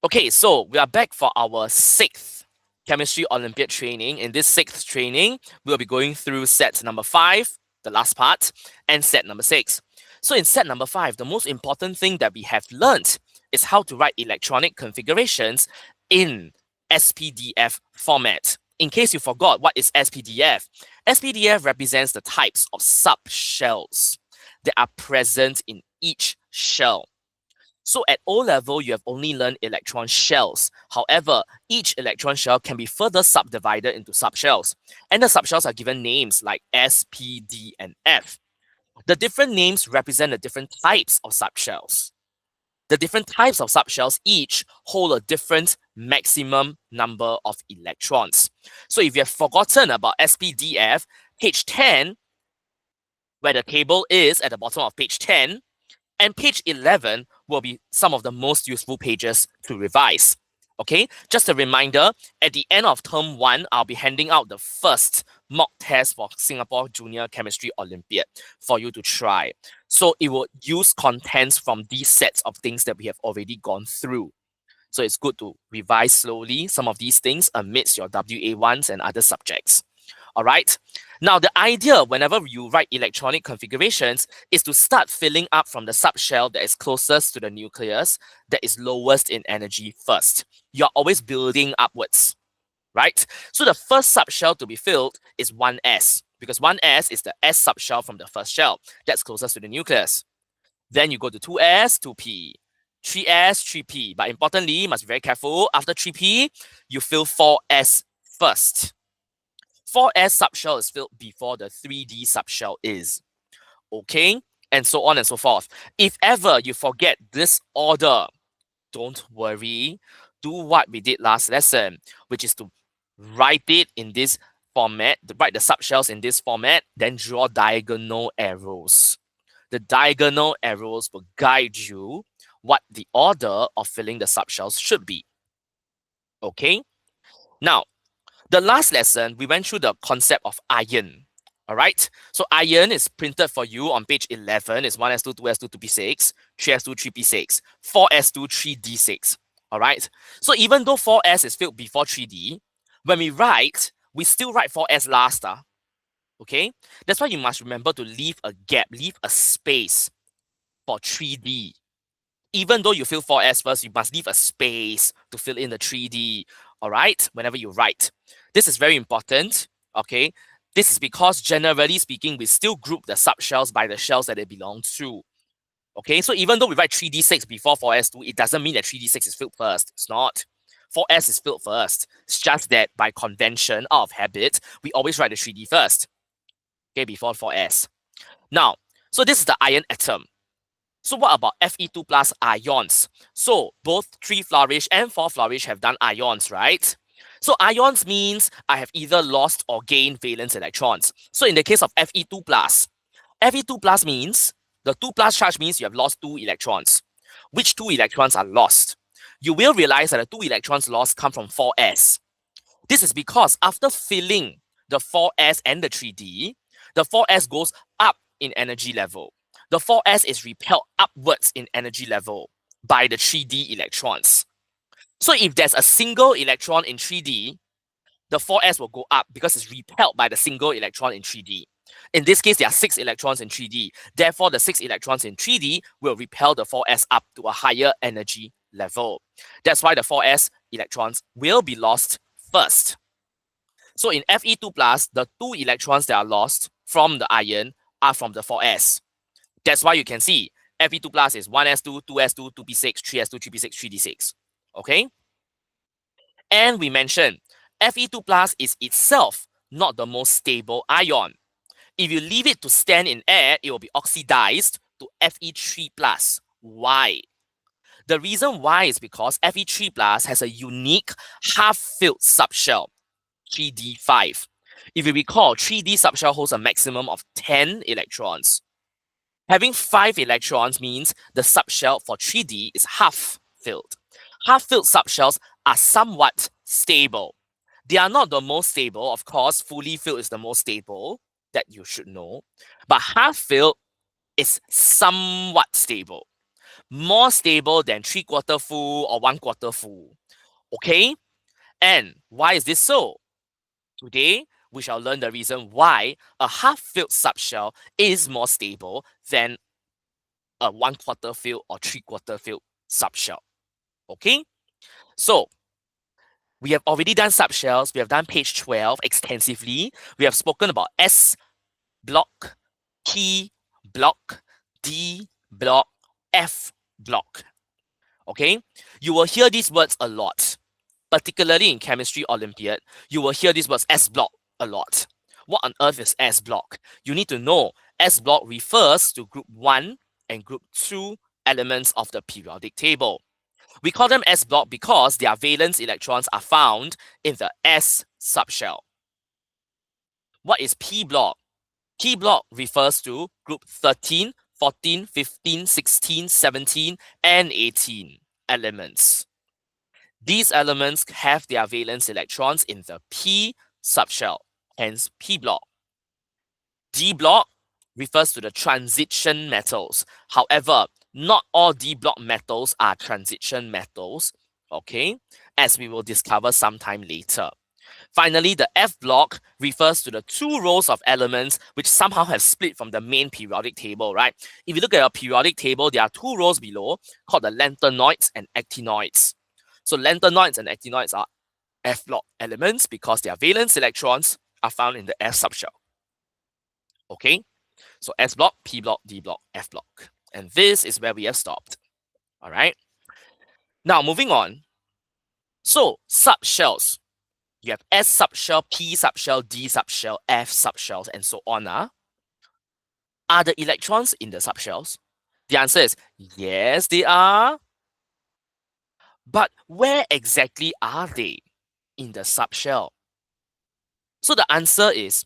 Okay, so we are back for our sixth Chemistry Olympiad training. In this sixth training, we'll be going through set number 5, the last part, and set number 6. So in set number 5, the most important thing that we have learned is how to write electronic configurations in SPDF format. In case you forgot, what is SPDF? SPDF represents the types of subshells that are present in each shell. So at O level, you have only learned electron shells. However, each electron shell can be further subdivided into subshells. And the subshells are given names like S, P, D, and F. The different names represent the different types of subshells. The different types of subshells each hold a different maximum number of electrons. So if you have forgotten about SPDF, page 10, where the table is at the bottom of page 10, and page 11 will be some of the most useful pages to revise. Okay, just a reminder, at the end of term 1, I'll be handing out the first mock test for Singapore Junior Chemistry Olympiad for you to try. So it will use contents from these sets of things that we have already gone through. So it's good to revise slowly some of these things amidst your WA1s and other subjects. All right. Now, the idea whenever you write electronic configurations is to start filling up from the subshell that is closest to the nucleus, that is lowest in energy first. You're always building upwards, right? So the first subshell to be filled is 1s, because 1s is the s subshell from the first shell that's closest to the nucleus. Then you go to 2s, 2p, 3s, 3p. But importantly, you must be very careful. After 3p, you fill 4s first. 4s subshell is filled before the 3d subshell is. Okay? And so on and so forth. If ever you forget this order, don't worry. Do what we did last lesson, which is to write it in this format, write the subshells in this format, then draw diagonal arrows. The diagonal arrows will guide you what the order of filling the subshells should be. Okay? Now, the last lesson, we went through the concept of iron. All right. So iron is printed for you on page 11. It's 1s2, 2s2, 2p6, 3s2, 3p6, 4s2, 3d6. All right. So even though 4s is filled before 3d, when we write, we still write 4s last. Okay. That's why you must remember to leave a gap, leave a space for 3d. Even though you fill 4s first, you must leave a space to fill in the 3d. All right. Whenever you write. This is very important, okay? This is because generally speaking, we still group the subshells by the shells that they belong to. Okay, so even though we write 3d6 before 4s2, it doesn't mean that 3d6 is filled first. It's not. 4s is filled first. It's just that by convention, out of habit, we always write the 3d first, okay, before 4s. Now, so this is the iron atom. So what about Fe2 plus ions? So both 3 flourish and 4 flourish have done ions, right? So ions means I have either lost or gained valence electrons. So in the case of Fe2 plus means the 2 plus charge means you have lost 2 electrons. Which 2 electrons are lost? You will realize that the 2 electrons lost come from 4s. This is because after filling the 4s and the 3d, the 4s goes up in energy level. The 4s is repelled upwards in energy level by the 3d electrons. So if there's a single electron in 3d, the 4s will go up because it's repelled by the single electron in 3d. In this case, there are 6 electrons in 3d. Therefore, the 6 electrons in 3d will repel the 4s up to a higher energy level. That's why the 4s electrons will be lost first. So in Fe2+, the 2 electrons that are lost from the iron are from the 4s. That's why you can see Fe2+ is 1s2, 2s2, 2p6, 3s2, 3p6, 3d6. Okay? And we mentioned Fe2+ is itself not the most stable ion. If you leave it to stand in air, it will be oxidized to Fe3+. Why? The reason why is because Fe3+ has a unique half-filled subshell, 3d5. If you recall, 3d subshell holds a maximum of 10 electrons. Having 5 electrons means the subshell for 3d is half-filled. Half-filled subshells are somewhat stable. They are not the most stable. Of course, fully filled is the most stable, that you should know. But half-filled is somewhat stable. more stable than 3/4 full or 1/4 full. Okay? And why is this so? Today, we shall learn the reason why a half-filled subshell is more stable than a 1/4 filled or 3/4 filled subshell. Okay? So, we have already done subshells. We have done page 12 extensively. We have spoken about S block, P block, D block, F block. Okay? You will hear these words a lot. Particularly in Chemistry Olympiad, you will hear these words S block a lot. What on earth is S block? You need to know S block refers to group 1 and group 2 elements of the periodic table. We call them S block because their valence electrons are found in the S subshell. What is P block? P block refers to group 13, 14, 15, 16, 17, and 18 elements. These elements have their valence electrons in the P subshell, hence P block. D block refers to the transition metals. However, not all D block metals are transition metals, okay, as we will discover sometime later. Finally, the F block refers to the 2 rows of elements which somehow have split from the main periodic table, right? If you look at your periodic table, there are 2 rows below called the lanthanoids and actinoids. So lanthanoids and actinoids are F block elements because their valence electrons are found in the F subshell. Okay, so S block, P block, D block, F block. And this is where we have stopped. All right. Now moving on. So subshells. You have S subshell, P subshell, D subshell, F subshells, and so on. Are the electrons in the subshells? The answer is yes, they are. But where exactly are they in the subshell? So the answer is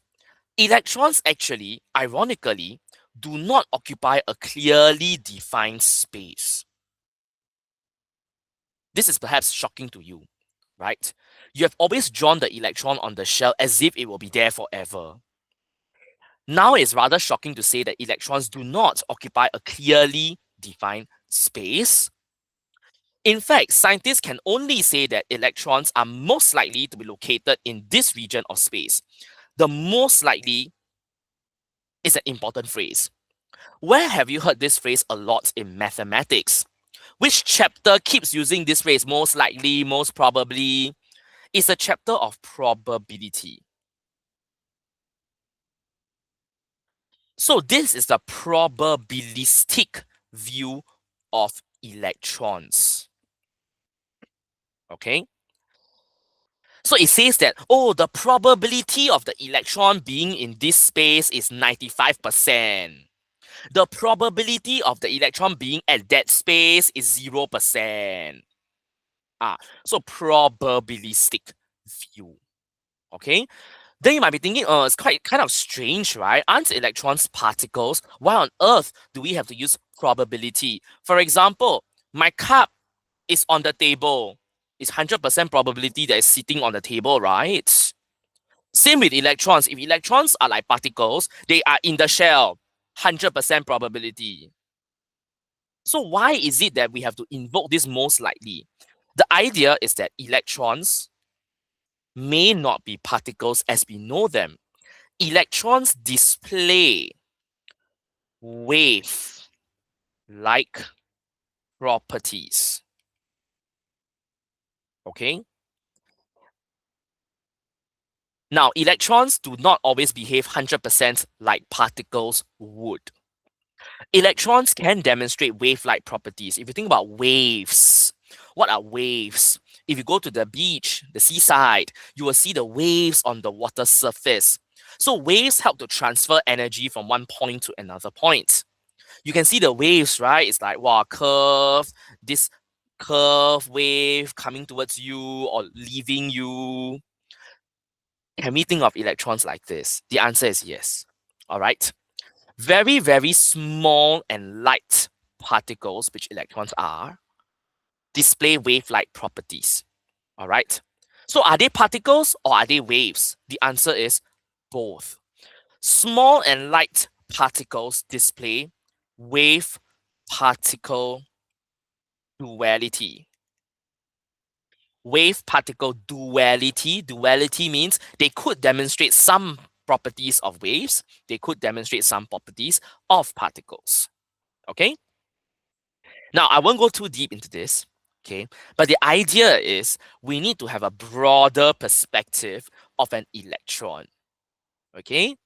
electrons actually, ironically, do not occupy a clearly defined space. This is perhaps shocking to you, right? You have always drawn the electron on the shell as if it will be there forever. Now it's rather shocking to say that electrons do not occupy a clearly defined space. In fact, scientists can only say that electrons are most likely to be located in this region of space. The most likely is an important phrase. Where have you heard this phrase a lot in mathematics? Which chapter keeps using this phrase most likely, most probably? It's a chapter of probability. So this is the probabilistic view of electrons. Okay? So it says that, oh, the probability of the electron being in this space is 95%. The probability of the electron being at that space is 0%. So probabilistic view. Okay? Then you might be thinking, it's quite kind of strange, right? Aren't electrons particles? Why on earth do we have to use probability? For example, my cup is on the table. It's 100% probability that it's sitting on the table, right? Same with electrons. If electrons are like particles, they are in the shell. 100% probability. So why is it that we have to invoke this most likely? The idea is that electrons may not be particles as we know them. Electrons display wave-like properties. Okay? Now, electrons do not always behave 100% like particles would. Electrons can demonstrate wave-like properties. If you think about waves, what are waves? If you go to the beach, the seaside, you will see the waves on the water surface. So waves help to transfer energy from one point to another point. You can see the waves, right? It's like, wow, this curve wave coming towards you or leaving you. Can we think of electrons like this? The answer is yes. All right. Very, very small and light particles, which electrons are, display wave-like properties. All right. So are they particles or are they waves? The answer is both. Small and light particles display wave-particle duality. Wave particle duality. Duality means they could demonstrate some properties of waves, they could demonstrate some properties of particles. Okay? Now, I won't go too deep into this, okay? But the idea is we need to have a broader perspective of an electron, okay?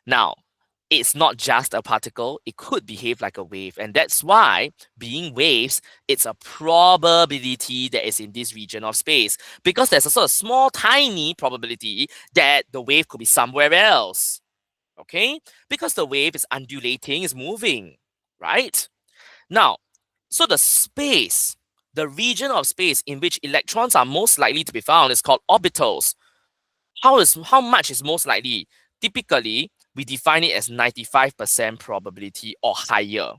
Now, it's not just a particle, it could behave like a wave. And that's why, being waves, it's a probability that is in this region of space. Because there's a sort of small, tiny probability that the wave could be somewhere else. Okay? Because the wave is undulating, is moving, right? Now, so the space, the region of space in which electrons are most likely to be found is called orbitals. How much is most likely? Typically, we define it as 95% probability or higher.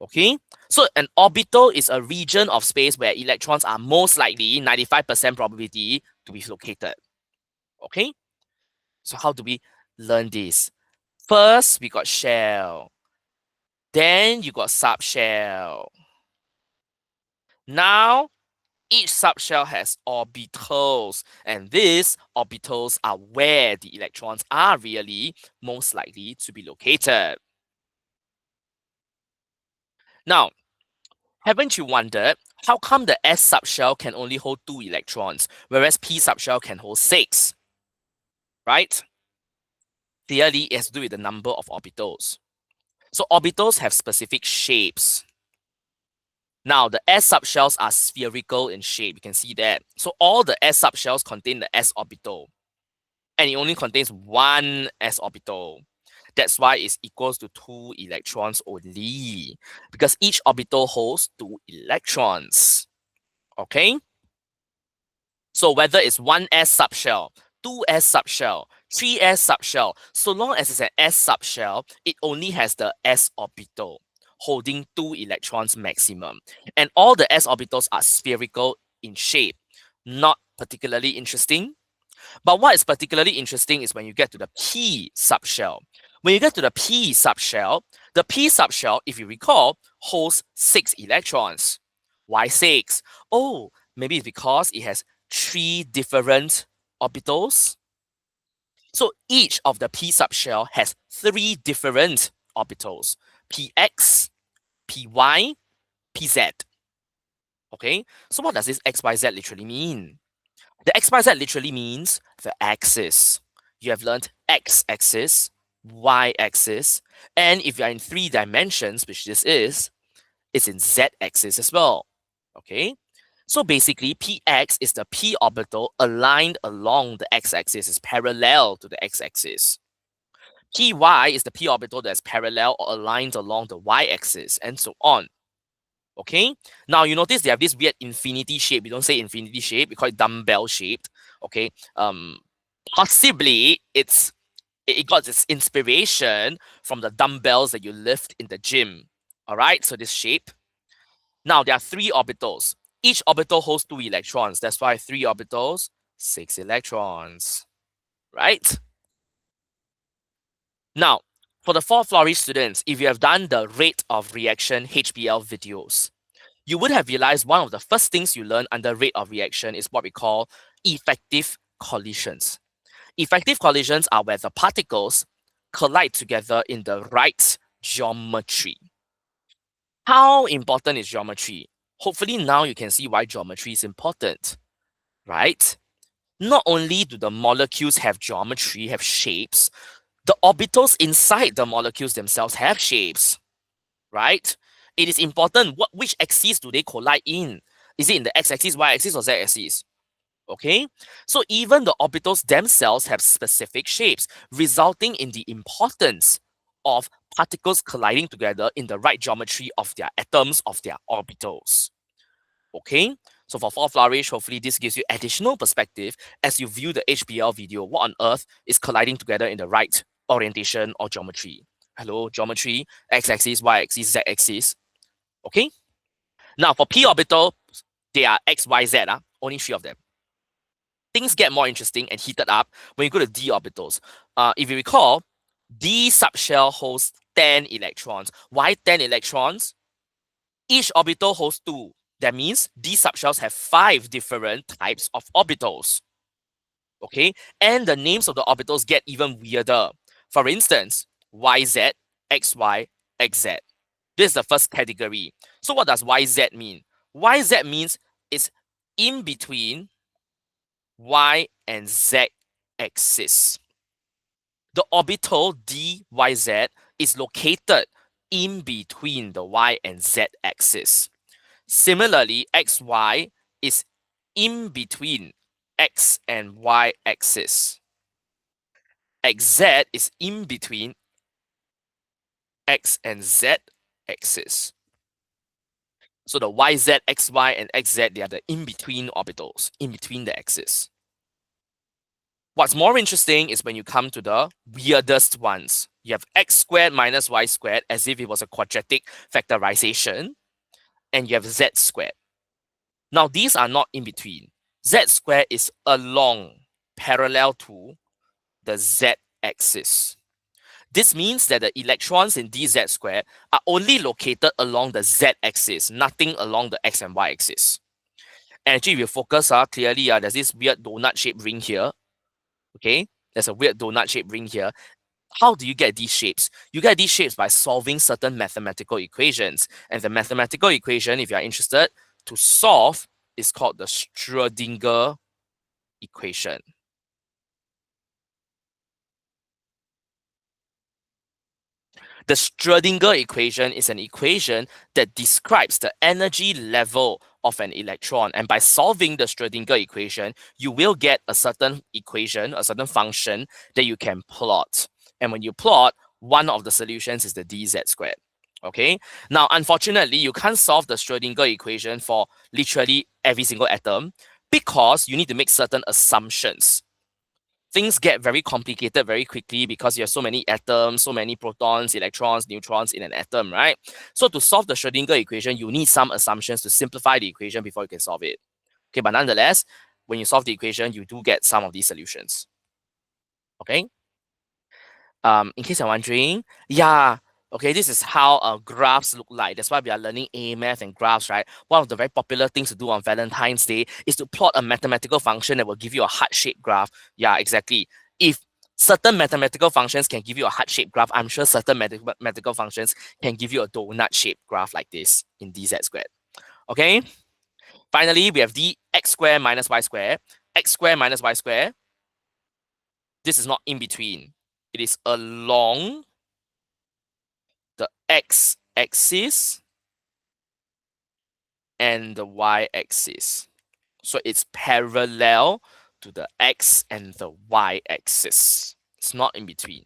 Okay, so an orbital is a region of space where electrons are most likely 95% probability to be located. Okay, so how do we learn this? First, we got shell. Then you got subshell. Now, each subshell has orbitals, and these orbitals are where the electrons are really most likely to be located. Now, haven't you wondered how come the S subshell can only hold 2 electrons, whereas P subshell can hold 6? Right? Clearly, it has to do with the number of orbitals. So orbitals have specific shapes. Now, the S subshells are spherical in shape. You can see that. So all the S subshells contain the S orbital. And it only contains one S orbital. That's why it's equals to 2 electrons only. Because each orbital holds 2 electrons. Okay? So whether it's 1s subshell, 2s subshell, 3s subshell, so long as it's an s subshell, it only has the s orbital, holding 2 electrons maximum. And all the s orbitals are spherical in shape. Not particularly interesting. But what is particularly interesting is when you get to the p subshell. When you get to the p subshell, if you recall, holds 6 electrons. Why 6? Oh, maybe it's because it has 3 different orbitals. So each of the p subshell has 3 different orbitals: px, py, pz. Okay, so what does this xyz literally mean? The xyz literally means the axis. You have learned x-axis, y-axis, and if you're in 3 dimensions, which this is, it's in z-axis as well. Okay, so basically px is the p orbital aligned along the x-axis, is parallel to the x-axis. Py is the p orbital that's parallel or aligned along the y-axis, and so on. Okay, now you notice they have this weird infinity shape. We don't say infinity shape, we call it dumbbell shaped. Okay, possibly it got its inspiration from the dumbbells that you lift in the gym. All right, so this shape. Now there are 3 orbitals. Each orbital holds 2 electrons. That's why 3 orbitals, 6 electrons. Right? Now, for the 4th flourish students, if you have done the rate of reaction HBL videos, you would have realized one of the first things you learn under rate of reaction is what we call effective collisions. Effective collisions are where the particles collide together in the right geometry. How important is geometry? Hopefully now you can see why geometry is important, right? Not only do the molecules have geometry, have shapes, the orbitals inside the molecules themselves have shapes, right? It is important which axis do they collide in? Is it in the x-axis, y-axis, or z-axis? Okay, so even the orbitals themselves have specific shapes, resulting in the importance of particles colliding together in the right geometry of their atoms, of their orbitals. Okay, so for 4th flourish, hopefully this gives you additional perspective as you view the HBL video. What on earth is colliding together in the right orientation or geometry? Hello, geometry, x-axis, y-axis, z-axis. Okay, now for p orbital, they are x, y, z, only 3 of them. Things get more interesting and heated up when you go to d orbitals. If you recall, d subshell holds 10 electrons. Why 10 electrons? Each orbital holds 2. That means these subshells have 5 different types of orbitals. Okay, and the names of the orbitals get even weirder. For instance, YZ, XY, XZ. This is the first category. So what does YZ mean? YZ means it's in between Y and Z axis. The orbital DYZ is located in between the Y and Z axis. Similarly, XY is in between X and Y axis. XZ is in between X and Z axis. So the YZ, XY, and XZ, they are the in-between orbitals, in between the axis. What's more interesting is when you come to the weirdest ones. You have x squared minus y squared as if it was a quadratic factorization, and you have z squared. Now, these are not in between. Z squared is along, parallel to the z axis. This means that the electrons in dz squared are only located along the z axis, nothing along the x and y axis. And actually, if you focus, clearly, there's this weird donut-shaped ring here. Okay, there's a weird donut-shaped ring here. How do you get these shapes? You get these shapes by solving certain mathematical equations. And the mathematical equation, if you are interested, to solve is called the Schrödinger equation. The Schrödinger equation is an equation that describes the energy level of an electron. And by solving the Schrödinger equation, you will get a certain equation, a certain function that you can plot. And when you plot, one of the solutions is the dz squared. Okay. Now, unfortunately, you can't solve the Schrödinger equation for literally every single atom because you need to make certain assumptions. Things get very complicated very quickly because you have so many atoms, so many protons, electrons, neutrons in an atom, right? So to solve the Schrödinger equation, you need some assumptions to simplify the equation before you can solve it. Okay, but nonetheless, when you solve the equation, you do get some of these solutions. Okay. In case you're wondering, yeah, okay, this is how graphs look like. That's why we are learning A math and graphs, right? One of the very popular things to do on Valentine's Day is to plot a mathematical function that will give you a heart-shaped graph. Yeah, exactly. If certain mathematical functions can give you a heart-shaped graph, I'm sure certain mathematical functions can give you a donut-shaped graph like this in dz squared. Okay? Finally, we have dx squared minus y squared. X squared minus y squared. This is not in between. It is along the x-axis and the y-axis. So it's parallel to the x and the y-axis. It's not in between.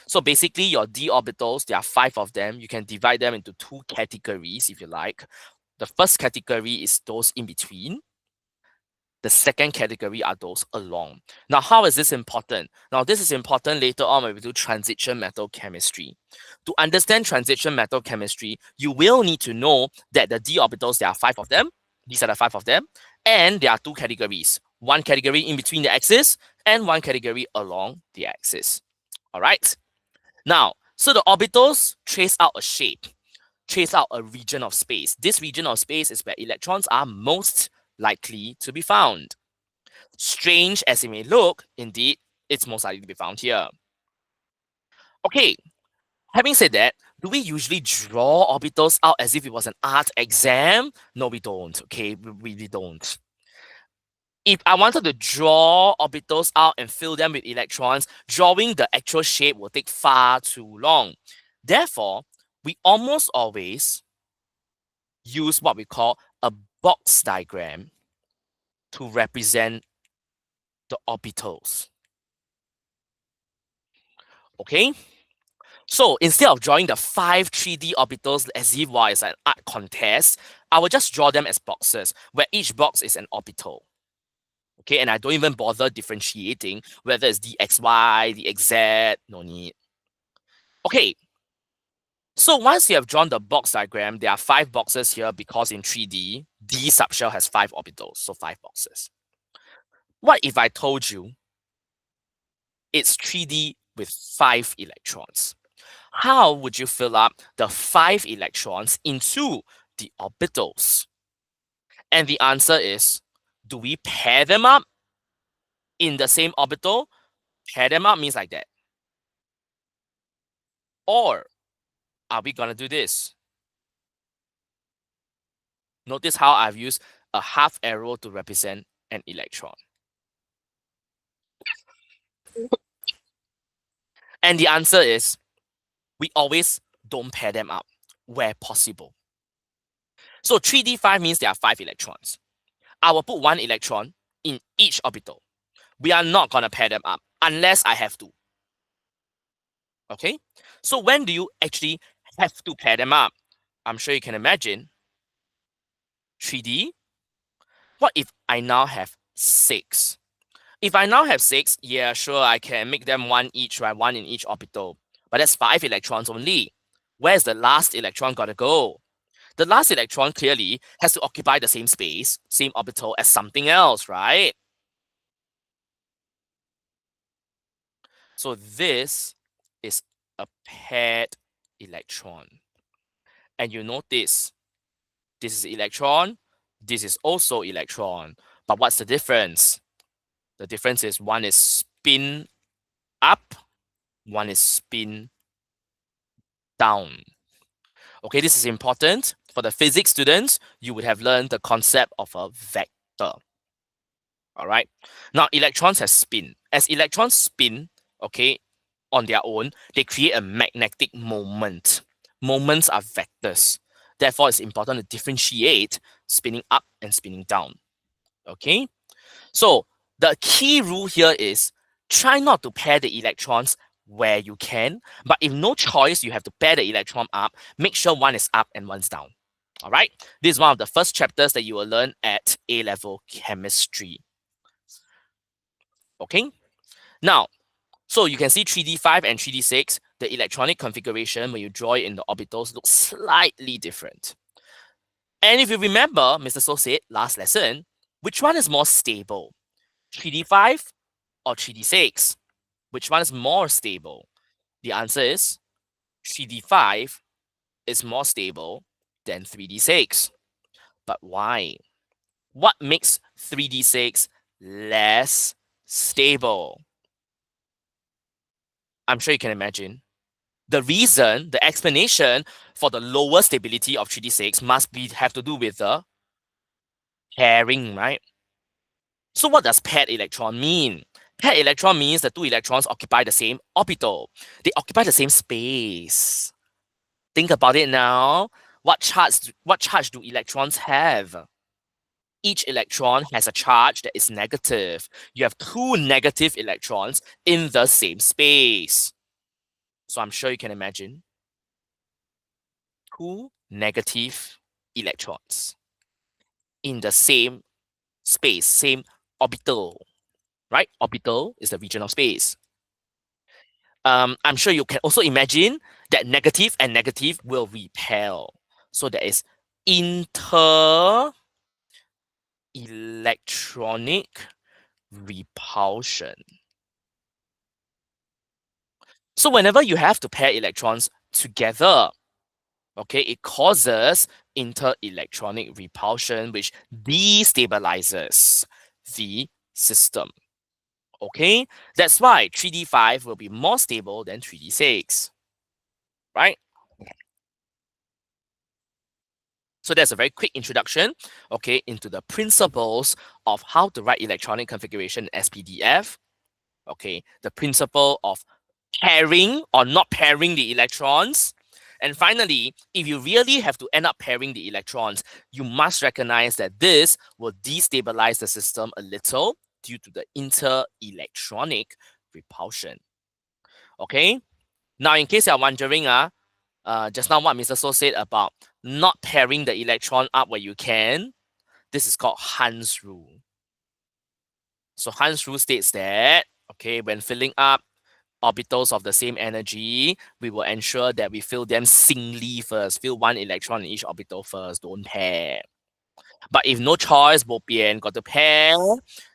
So basically your d orbitals, there are 5 of them. You can divide them into 2 categories if you like. The first category is those in between. The second category are those along. Now, how is this important? Now, this is important later on when we do transition metal chemistry. To understand transition metal chemistry, you will need to know that the d orbitals, there are 5 of them. These are the 5 of them. And there are 2 categories. One category in between the axis and one category along the axis. All right. Now, so the orbitals trace out a shape, trace out a region of space. This region of space is where electrons are most likely to be found. Strange as it may look, indeed, it's most likely to be found here. Okay, having said that, do we usually draw orbitals out as if it was an art exam? No, we don't. Okay, we really don't. If I wanted to draw orbitals out and fill them with electrons, drawing the actual shape will take far too long. Therefore, we almost always use what we call a box diagram to represent the orbitals. Okay? So instead of drawing the 5 3D orbitals as if it's an art contest, I will just draw them as boxes, where each box is an orbital. Okay, and I don't even bother differentiating whether it's dxy, dxz, no need. Okay, so once you have drawn the box diagram, there are 5 boxes here because in 3D, D subshell has 5 orbitals, so 5 boxes. What if I told you it's 3D with 5 electrons? How would you fill up the 5 electrons into the orbitals? And the answer is, do we pair them up in the same orbital? Pair them up means like that. Or are we gonna do this? Notice how I've used a half arrow to represent an electron. And the answer is, we always don't pair them up where possible. So 3d5 means there are 5 electrons. I will put 1 electron in each orbital. We are not going to pair them up unless I have to. Okay? So when do you actually have to pair them up? I'm sure you can imagine. 3D. What if I now have 6? If I now have 6, yeah, sure, I can make them 1 each, right? 1 in each orbital. But that's 5 electrons only. Where's the last electron got to go? The last electron clearly has to occupy the same space, same orbital as something else, right? So this is a paired electron. And you notice, this is electron, this is also electron. But what's the difference? The difference is one is spin up, one is spin down. Okay, this is important. For the physics students, you would have learned the concept of a vector. All right. Now, electrons have spin. As electrons spin, okay, on their own, they create a magnetic moment. Moments are vectors. Therefore, it's important to differentiate spinning up and spinning down. Okay. So the key rule here is try not to pair the electrons where you can, but if no choice, you have to pair the electron up, make sure one is up and one's down. All right. This is one of the first chapters that you will learn at A-level chemistry. Okay. Now, so you can see 3d5 and 3d6, the electronic configuration when you draw it in the orbitals looks slightly different. And if you remember, Mr. So said last lesson, which one is more stable? 3d5 or 3d6? Which one is more stable? The answer is 3d5 is more stable than 3d6. But why? What makes 3d6 less stable? I'm sure you can imagine. The reason, the explanation for the lower stability of 3d6 must have to do with the pairing, right? So what does paired electron mean? Paired electron means the 2 electrons occupy the same orbital. They occupy the same space. Think about it now. What charge do electrons have? Each electron has a charge that is negative. You have 2 negative electrons in the same space. So I'm sure you can imagine 2 negative electrons in the same space, same orbital, right? Orbital is the region of space. I'm sure you can also imagine that negative and negative will repel. So there is inter-electronic repulsion. So whenever you have to pair electrons together, okay, it causes inter-electronic repulsion, which destabilizes the system. Okay, that's why 3d5 will be more stable than 3d6, right? So that's a very quick introduction, okay, into the principles of how to write electronic configuration in SPDF. Okay, the principle of pairing or not pairing the electrons. And finally, if you really have to end up pairing the electrons, you must recognize that this will destabilize the system a little due to the inter-electronic repulsion. Okay, now in case you're wondering, just now what Mr. So said about not pairing the electron up where you can, this is called Hund's rule. So Hund's rule states that, okay, when filling up orbitals of the same energy, we will ensure that we fill them singly first. Fill 1 electron in each orbital first, don't pair. But if no choice, bo pian, got to pair,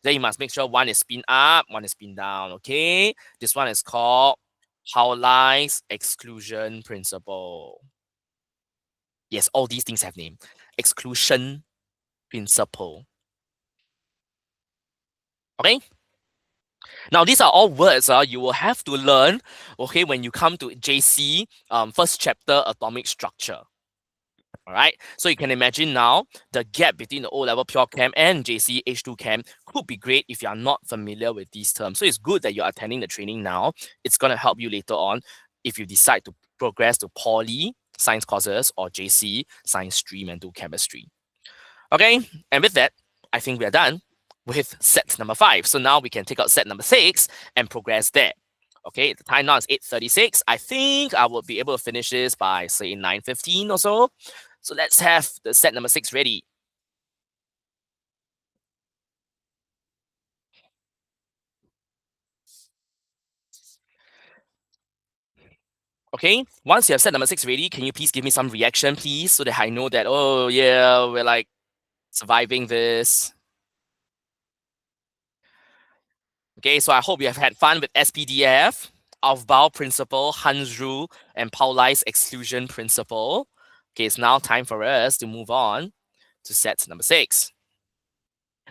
then you must make sure 1 is spin up, 1 is spin down, okay? This one is called Pauli's exclusion principle. Yes, all these things have name. exclusion principle. Okay? Now, these are all words you will have to learn, okay, when you come to JC, first chapter, atomic structure. All right. So you can imagine now the gap between the O-level pure chem and JC H2 chem could be great if you are not familiar with these terms. So it's good that you're attending the training now. It's going to help you later on if you decide to progress to poly science courses or JC science stream and do chemistry. Okay. And with that, I think we are done with set number 5. So now we can take out set number 6 and progress there. Okay, the time now is 8:36. I think I will be able to finish this by say 9:15 or so. So let's have the set number 6 ready. Okay, once you have set number 6 ready, can you please give me some reaction, please, so that I know that, oh yeah, we're like surviving this. Okay, so I hope you have had fun with SPDF, Aufbau principle, Hans rule, and Pauli's exclusion principle. Okay, it's now time for us to move on to set number 6.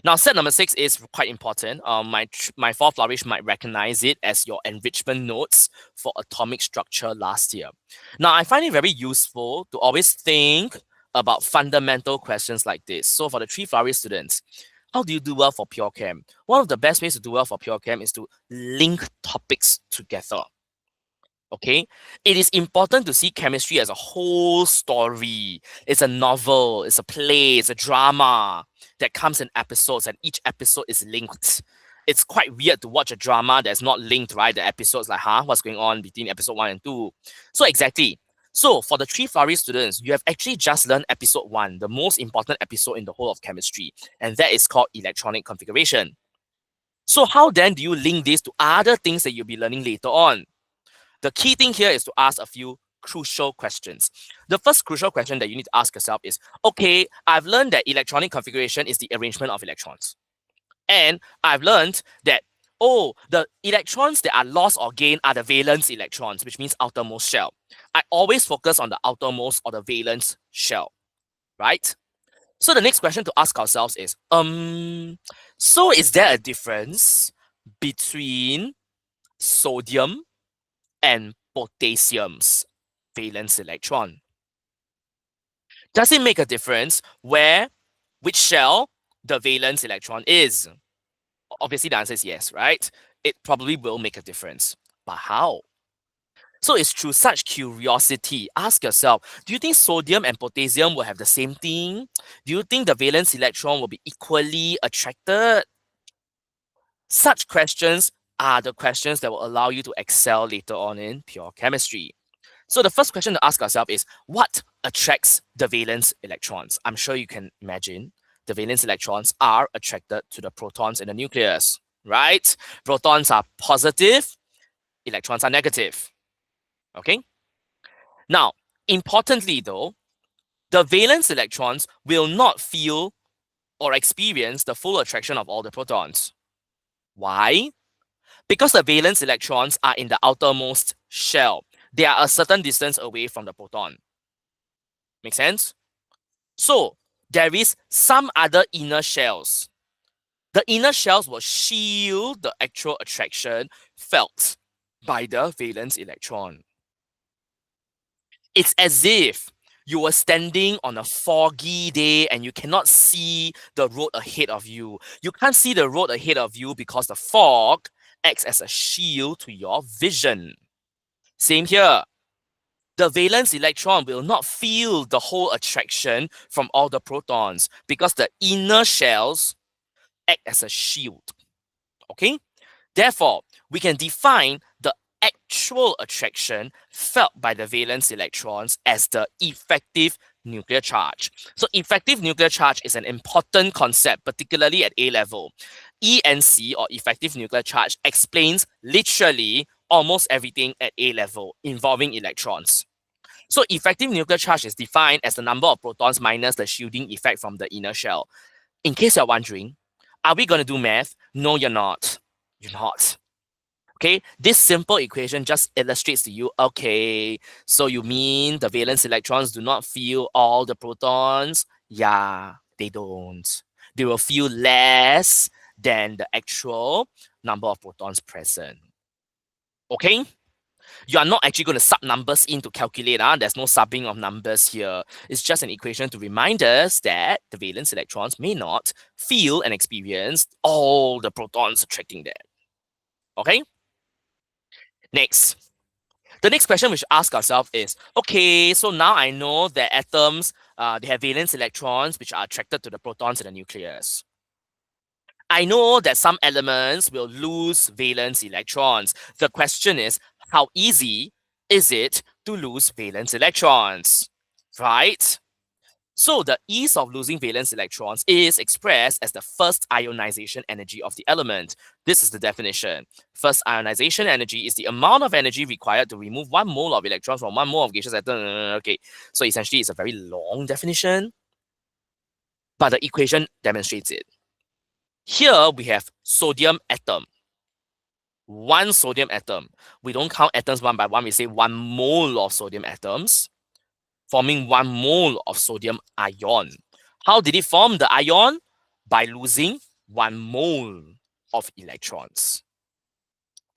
Now, set number 6 is quite important. My fourth flourish might recognize it as your enrichment notes for atomic structure last year. Now, I find it very useful to always think about fundamental questions like this. So for the 3 flourish students, how do you do well for pure chem? One of the best ways to do well for pure chem is to link topics together. Okay, it is important to see chemistry as a whole story. It's a novel, it's a play, it's a drama that comes in episodes, and each episode is linked. It's quite weird to watch a drama that's not linked, right? The episodes like, what's going on between episode 1 and 2? So exactly. So for the 3 flourish students, you have actually just learned episode 1, the most important episode in the whole of chemistry, and that is called electronic configuration. So how then do you link this to other things that you'll be learning later on? The key thing here is to ask a few crucial questions. The first crucial question that you need to ask yourself is, okay, I've learned that electronic configuration is the arrangement of electrons. And I've learned that, oh, the electrons that are lost or gained are the valence electrons, which means outermost shell. I always focus on the outermost or the valence shell, right? So the next question to ask ourselves is, so is there a difference between sodium and potassium's valence electron? Does it make a difference which shell the valence electron is? Obviously, the answer is yes, right? It probably will make a difference. But how? So it's through such curiosity. Ask yourself, do you think sodium and potassium will have the same thing? Do you think the valence electron will be equally attracted? Such questions are the questions that will allow you to excel later on in pure chemistry. So the first question to ask ourselves is, what attracts the valence electrons? I'm sure you can imagine the valence electrons are attracted to the protons in the nucleus, right? Protons are positive, electrons are negative. Okay? Now, importantly though, the valence electrons will not feel or experience the full attraction of all the protons. Why? Because the valence electrons are in the outermost shell. They are a certain distance away from the proton. Make sense? So there is some other inner shells. The inner shells will shield the actual attraction felt by the valence electron. It's as if you were standing on a foggy day and you cannot see the road ahead of you. You can't see the road ahead of you because the fog acts as a shield to your vision. Same here. The valence electron will not feel the whole attraction from all the protons because the inner shells act as a shield. Okay? Therefore, we can define the actual attraction felt by the valence electrons as the effective nuclear charge. So effective nuclear charge is an important concept, particularly at A level. ENC, or effective nuclear charge, explains literally almost everything at A level involving electrons. So effective nuclear charge is defined as the number of protons minus the shielding effect from the inner shell. In case you're wondering, are we going to do math? No, you're not. You're not. Okay, this simple equation just illustrates to you, okay, so you mean the valence electrons do not feel all the protons? Yeah, they don't. They will feel less than the actual number of protons present. Okay? You are not actually going to sub numbers in to calculate. There's no subbing of numbers here. It's just an equation to remind us that the valence electrons may not feel and experience all the protons attracting them. Okay? Next. The next question we should ask ourselves is, okay, so now I know that atoms, they have valence electrons which are attracted to the protons in the nucleus. I know that some elements will lose valence electrons. The question is, how easy is it to lose valence electrons? Right? So the ease of losing valence electrons is expressed as the first ionization energy of the element. This is the definition. First ionization energy is the amount of energy required to remove 1 mole of electrons from 1 mole of gaseous atom. Okay, so essentially it's a very long definition, but the equation demonstrates it. Here we have sodium atom. 1 sodium atom. We don't count atoms one by one, we say 1 mole of sodium atoms, forming 1 mole of sodium ion. How did it form the ion? By losing 1 mole of electrons.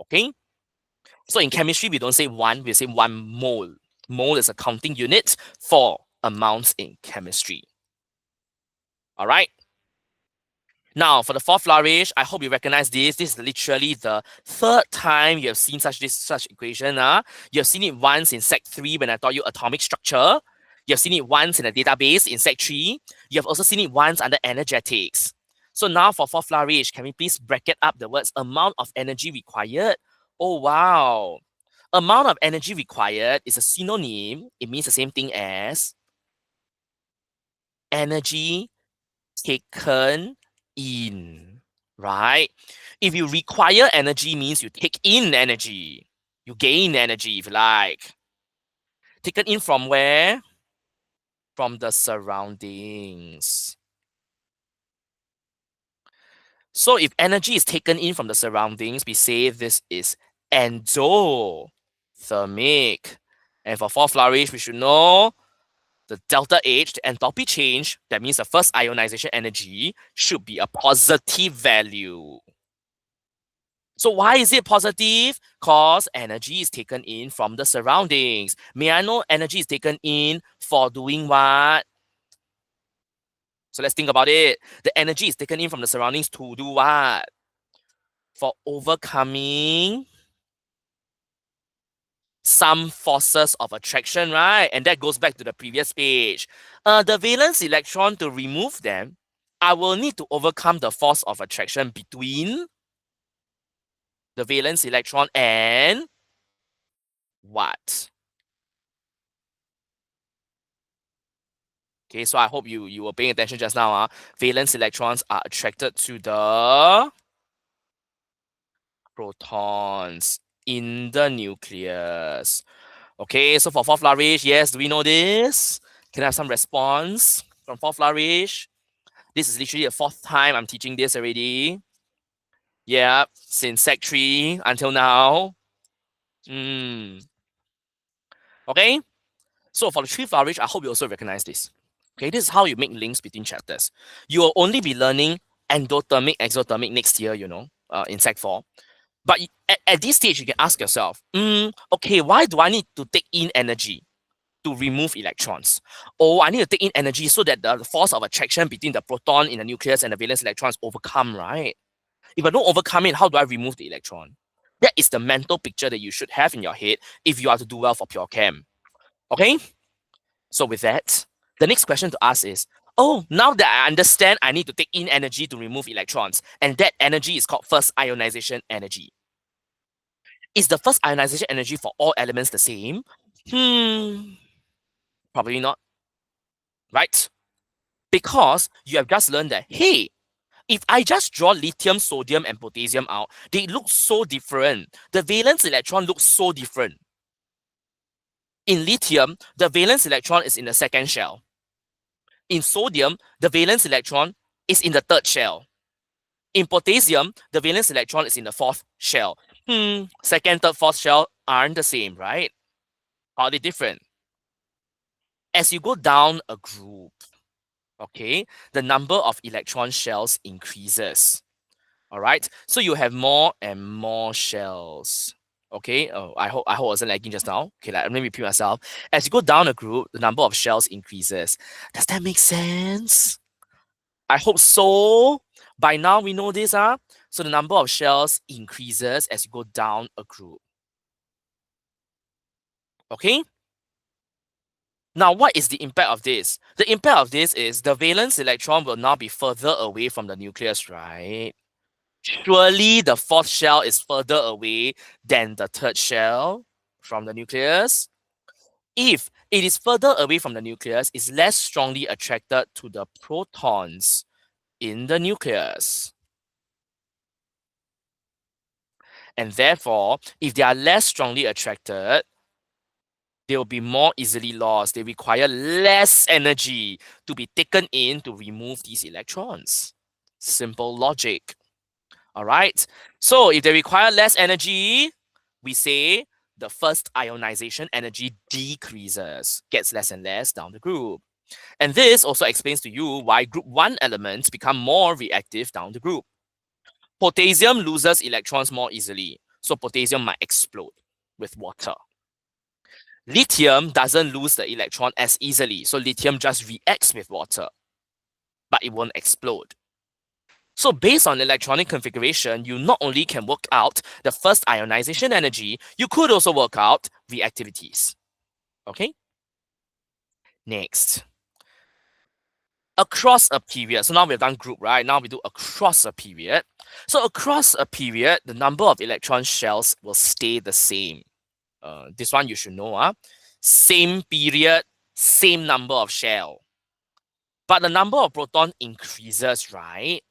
Okay? So in chemistry, we don't say 1, we say 1 mole. Mole is a counting unit for amounts in chemistry. All right? Now, for the fourth flourish, I hope you recognize this. This is literally the third time you have seen such equation. You have seen it once in Sec 3 when I taught you atomic structure. You have seen it once in a database in Sec 3. You have also seen it once under energetics. So now for fourth flourish, can we please bracket up the words amount of energy required? Oh, wow. Amount of energy required is a synonym. It means the same thing as energy taken in, right? If you require energy means you take in energy. You gain energy, if you like. Taken in from where? From the surroundings. So if energy is taken in from the surroundings, we say this is endothermic. And for fourth flourish, we should know the delta H, the enthalpy change, that means the first ionization energy, should be a positive value. So why is it positive? Because energy is taken in from the surroundings. May I know energy is taken in for doing what? So let's think about it. The energy is taken in from the surroundings to do what? For overcoming some forces of attraction, right? And that goes back to the previous page. The valence electron, to remove them, I will need to overcome the force of attraction between the valence electron and what? Okay, so I hope you were paying attention just now. Valence electrons are attracted to the protons in the nucleus. Okay, so for fourth flourish, yes, do we know this? Can I have some response from fourth flourish? This is literally the fourth time I'm teaching this already. Yeah, since Sec 3 until now. Okay, so for the three flourish, I hope you also recognize this. Okay, this is how you make links between chapters. You will only be learning endothermic, exothermic next year, in Sec 4. But at this stage, you can ask yourself, okay, why do I need to take in energy to remove electrons? Or I need to take in energy so that the force of attraction between the proton in the nucleus and the valence electrons overcome, right? If I don't overcome it, how do I remove the electron? That is the mental picture that you should have in your head if you are to do well for pure chem. Okay? So with that, the next question to ask is, oh, now that I understand I need to take in energy to remove electrons, and that energy is called first ionization energy. Is the first ionization energy for all elements the same? Probably not, right? Because you have just learned that, hey, if I just draw lithium, sodium, and potassium out, they look so different. The valence electron looks so different. In lithium, the valence electron is in the second shell. In sodium, the valence electron is in the third shell. In potassium, the valence electron is in the fourth shell. Second, third, fourth shell aren't the same, right? Are they different? As you go down a group, okay, the number of electron shells increases. All right, so you have more and more shells. Okay, oh, I hope I wasn't lagging just now. Okay, let me repeat myself. As you go down a group, the number of shells increases. Does that make sense? I hope so. By now we know this, huh? So the number of shells increases as you go down a group. Okay? Now, what is the impact of this? The impact of this is the valence electron will now be further away from the nucleus, right? Surely the fourth shell is further away than the third shell from the nucleus. If it is further away from the nucleus, it's less strongly attracted to the protons in the nucleus. And therefore, if they are less strongly attracted, they will be more easily lost. They require less energy to be taken in to remove these electrons. Simple logic. All right. So if they require less energy, we say the first ionization energy decreases, gets less and less down the group. And this also explains to you why group 1 elements become more reactive down the group. Potassium loses electrons more easily, so potassium might explode with water. Lithium doesn't lose the electron as easily, so lithium just reacts with water, but it won't explode. So based on electronic configuration, you not only can work out the first ionization energy, you could also work out reactivities. Okay? Next. Across a period. So now we've done group, right? Now we do across a period. So across a period, the number of electron shells will stay the same. This one you should know. Same period, same number of shell. But the number of proton increases, right?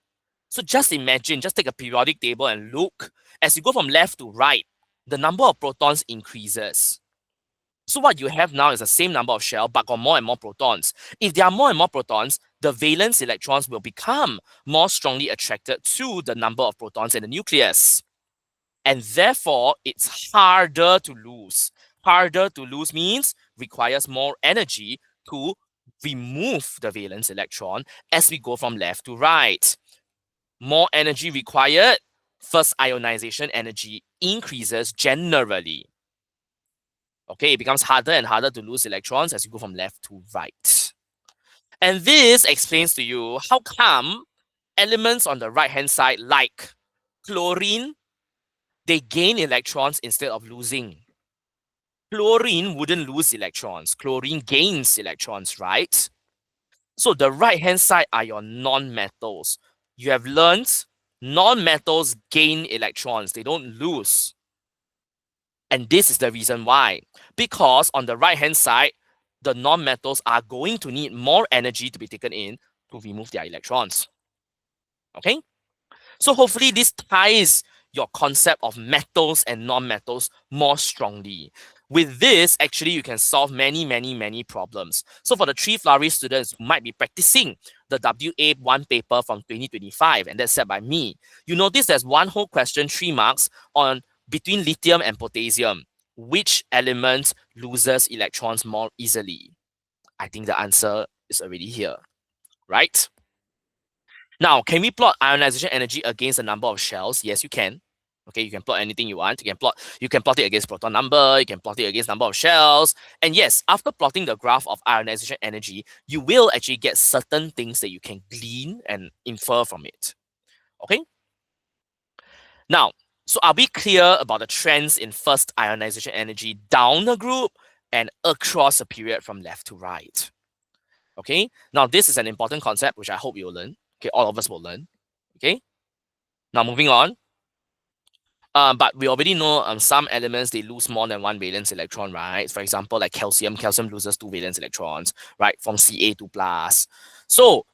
So just imagine, just take a periodic table and look. As you go from left to right, the number of protons increases. So what you have now is the same number of shell, but got more and more protons. If there are more and more protons, the valence electrons will become more strongly attracted to the number of protons in the nucleus. And therefore, it's harder to lose. Harder to lose means requires more energy to remove the valence electron as we go from left to right. More energy required, first ionization energy increases generally. Okay, it becomes harder and harder to lose electrons as you go from left to right. And this explains to you how come elements on the right-hand side, like chlorine, they gain electrons instead of losing. Chlorine wouldn't lose electrons. Chlorine gains electrons, right? So the right-hand side are your non-metals. You have learned non-metals gain electrons. They don't lose. And this is the reason why. Because on the right-hand side, the non-metals are going to need more energy to be taken in to remove their electrons. Okay? So hopefully this ties your concept of metals and non-metals more strongly. With this, actually, you can solve many problems. So for the 3 Flourish students who might be practicing the WA1 paper from 2025, and that's set by me, you notice there's one whole question, 3 marks, on between lithium and potassium. Which element loses electrons more easily? I think the answer is already here, right? Now, can we plot ionization energy against the number of shells? Yes, you can. Okay, you can plot anything you want. You can plot it against proton number, you can plot it against number of shells. And yes, after plotting the graph of ionization energy, you will actually get certain things that you can glean and infer from it. Okay? Now, so are we clear about the trends in first ionization energy down the group and across a period from left to right? Okay, now this is an important concept which I hope you'll learn. Okay, all of us will learn. Okay, now moving on. But we already know some elements they lose more than one valence electron, right? For example, like calcium, calcium loses 2 valence electrons, right? From Ca2 plus. So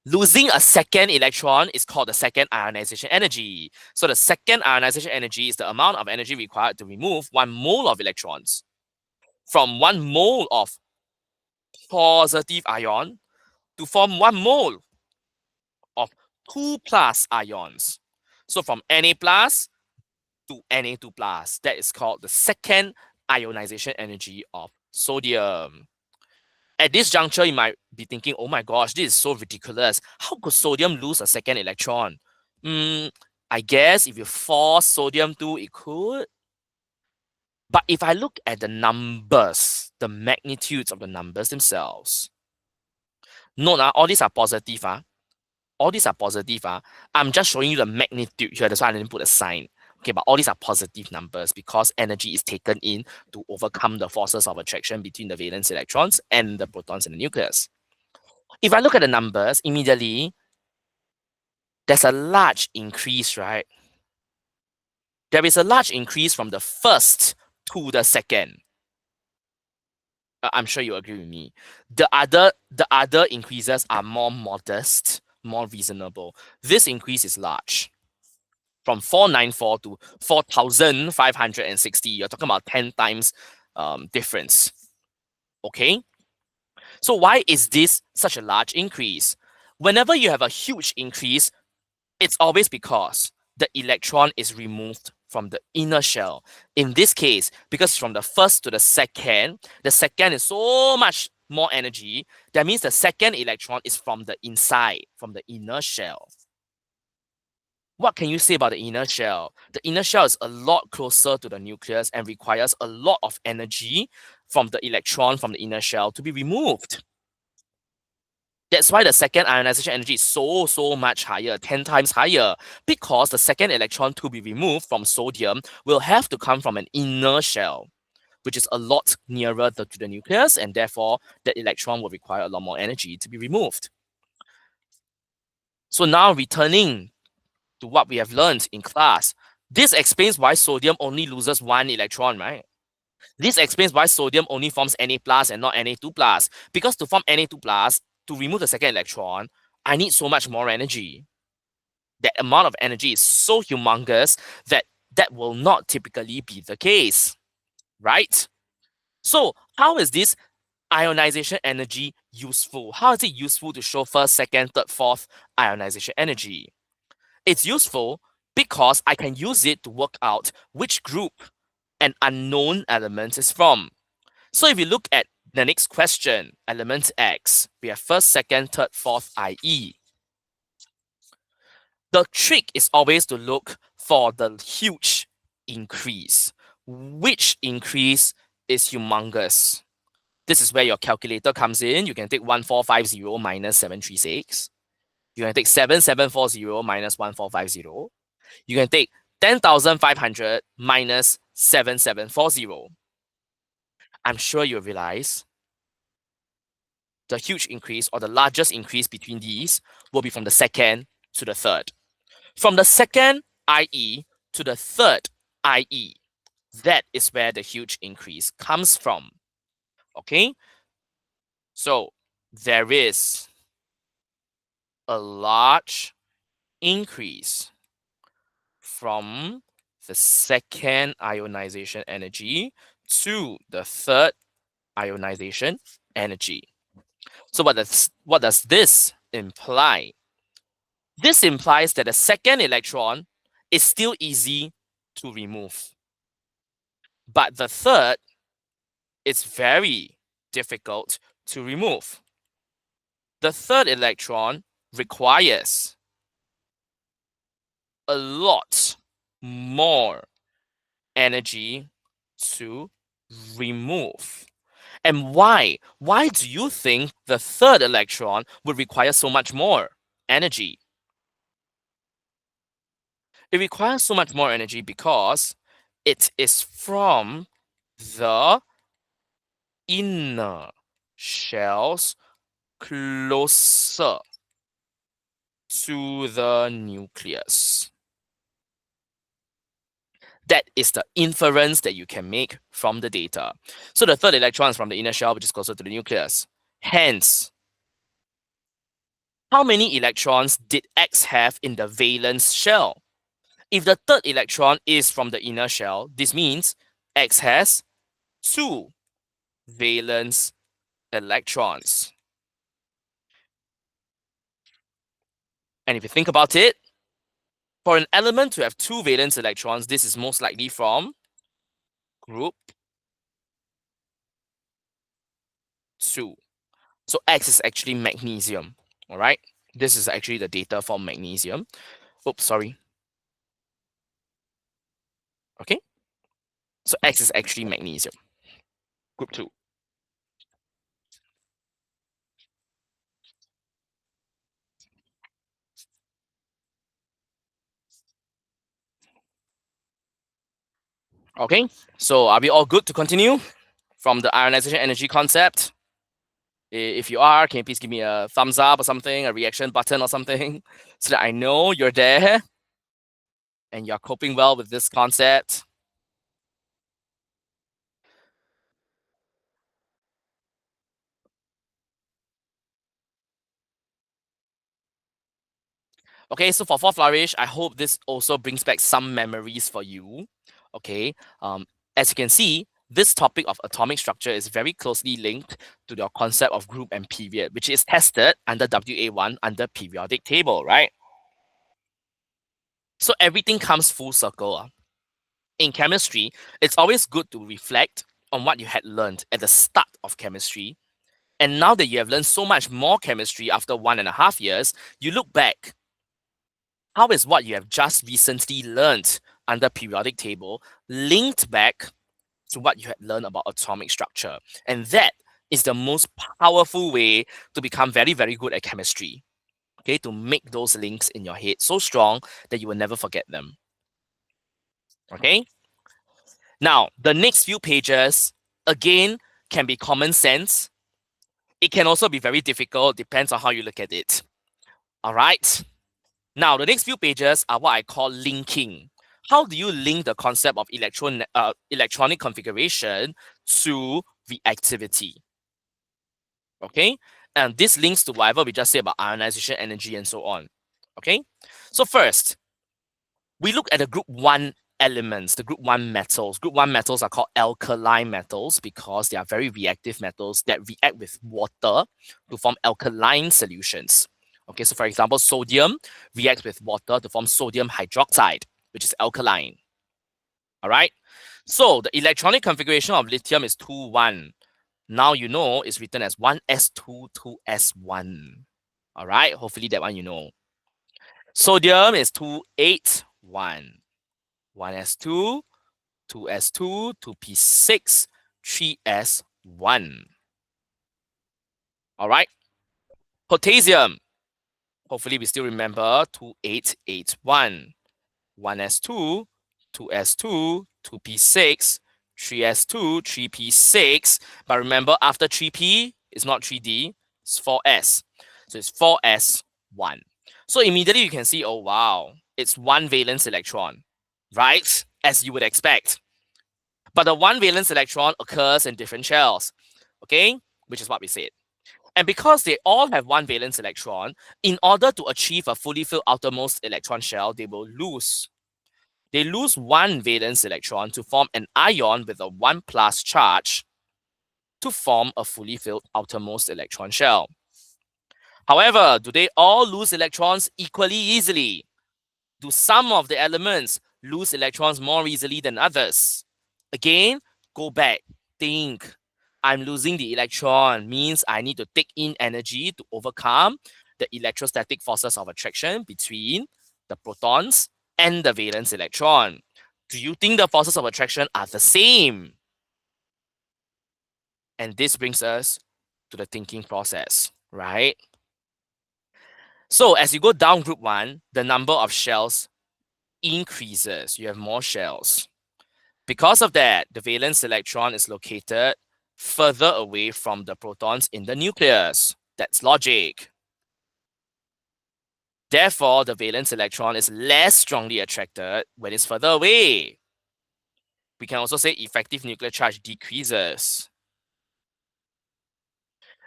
losing a second electron is called the second ionization energy. So the second ionization energy is the amount of energy required to remove 1 mole of electrons from 1 mole of positive ion to form 1 mole of 2 plus ions. So from Na plus to Na2 plus. That is called the second ionization energy of sodium. At this juncture, you might be thinking, oh my gosh, this is so ridiculous. How could sodium lose a second electron? I guess if you force sodium to, it could. But if I look at the numbers, the magnitudes of the numbers themselves, note all these are positive. All these are positive. I'm just showing you the magnitude here. That's why I didn't put a sign. Okay, but all these are positive numbers because energy is taken in to overcome the forces of attraction between the valence electrons and the protons in the nucleus. If I look at the numbers, immediately there's a large increase, right? There is a large increase from the first to the second. I'm sure you agree with me. The other increases are more modest, more reasonable. This increase is large. From 494 to 4,560. You're talking about 10 times difference. Okay? So why is this such a large increase? Whenever you have a huge increase, it's always because the electron is removed from the inner shell. In this case, because from the first to the second is so much more energy. That means the second electron is from the inside, from the inner shell. What can you say about the inner shell? The inner shell is a lot closer to the nucleus and requires a lot of energy from the electron from the inner shell to be removed. That's why the second ionization energy is so much higher, 10 times higher, because the second electron to be removed from sodium will have to come from an inner shell, which is a lot nearer to the nucleus, and therefore the electron will require a lot more energy to be removed. So now returning to what we have learned in class, this explains why sodium only loses one electron, right? This explains why sodium only forms Na plus and not Na2 plus. Because to form Na2 plus, to remove the second electron, I need so much more energy. That amount of energy is so humongous that that will not typically be the case, right? So how is this ionization energy useful? How is it useful to show first, second, third, fourth ionization energy? It's useful because I can use it to work out which group an unknown element is from. So if you look at the next question, element X, we have first, second, third, fourth, i.e. The trick is always to look for the huge increase. Which increase is humongous? This is where your calculator comes in. You can take 1450 minus 736. You can take 7740 minus 1450. You can take 10,500 minus 7740. I'm sure you realize the huge increase or the largest increase between these will be from the second to the third. From the second IE to the third IE, that is where the huge increase comes from. Okay? So there is a large increase from the second ionization energy to the third ionization energy. So what does this imply? This implies that the second electron is still easy to remove. But the third is very difficult to remove. The third electron requires a lot more energy to remove. And why? Why do you think the third electron would require so much more energy? It requires so much more energy because it is from the inner shells closer to the nucleus. That is the inference that you can make from the data. So the third electron is from the inner shell, which is closer to the nucleus. Hence, how many electrons did X have in the valence shell? If the third electron is from the inner shell, this means X has 2 valence electrons. And if you think about it, for an element to have 2 valence electrons, this is most likely from group 2. So X is actually magnesium. All right. This is actually the data for magnesium. Oops, sorry. Okay. So X is actually magnesium. Group 2. Okay. So are we all good to continue from the ionization energy concept? If you are, can you please give me a thumbs up or something, a reaction button or something, so that I know you're there and you're coping well with this concept? Okay, so for fourth flourish, I hope this also brings back some memories for you. Okay, as you can see, this topic of atomic structure is very closely linked to your concept of group and period, which is tested under WA1 under periodic table, right? So everything comes full circle. In chemistry, it's always good to reflect on what you had learned at the start of chemistry. And now that you have learned so much more chemistry after 1.5 years, you look back. How is what you have just recently learned under periodic table linked back to what you had learned about atomic structure? And that is the most powerful way to become very, very good at chemistry. Okay, to make those links in your head so strong that you will never forget them. Okay, now the next few pages again can be common sense. It can also be very difficult, depends on how you look at it. All right. Now, the next few pages are what I call linking. How do you link the concept of electronic configuration to reactivity? Okay, and this links to whatever we just said about ionization energy and so on. Okay, so first, we look at the group 1 elements, the group 1 metals. Group 1 metals are called alkaline metals because they are very reactive metals that react with water to form alkaline solutions. Okay, so for example, sodium reacts with water to form sodium hydroxide, which is alkaline. All right. So the electronic configuration of lithium is 2,1. Now you know it's written as 1s2, 2s1. All right. Hopefully that one you know. Sodium is 2,8,1. 1s2, 2s2, 2p6, 3s1. All right. Potassium. Hopefully we still remember 2,8,8,1. 1s2, 2s2, 2p6, 3s2, 3p6. But remember, after 3p, it's not 3d, it's 4s. So it's 4s1. So immediately you can see, oh wow, it's one valence electron, right? As you would expect. But the one valence electron occurs in different shells, okay? Which is what we said. And because they all have one valence electron, in order to achieve a fully filled outermost electron shell, they will lose. They lose one valence electron to form an ion with a 1 plus charge to form a fully filled outermost electron shell. However, do they all lose electrons equally easily? Do some of the elements lose electrons more easily than others? Again, go back, think. I'm losing the electron means I need to take in energy to overcome the electrostatic forces of attraction between the protons and the valence electron. Do you think the forces of attraction are the same? And this brings us to the thinking process, right? So as you go down group 1, the number of shells increases. You have more shells. Because of that, the valence electron is located further away from the protons in the nucleus. That's logic. Therefore, the valence electron is less strongly attracted when it's further away. We can also say effective nuclear charge decreases.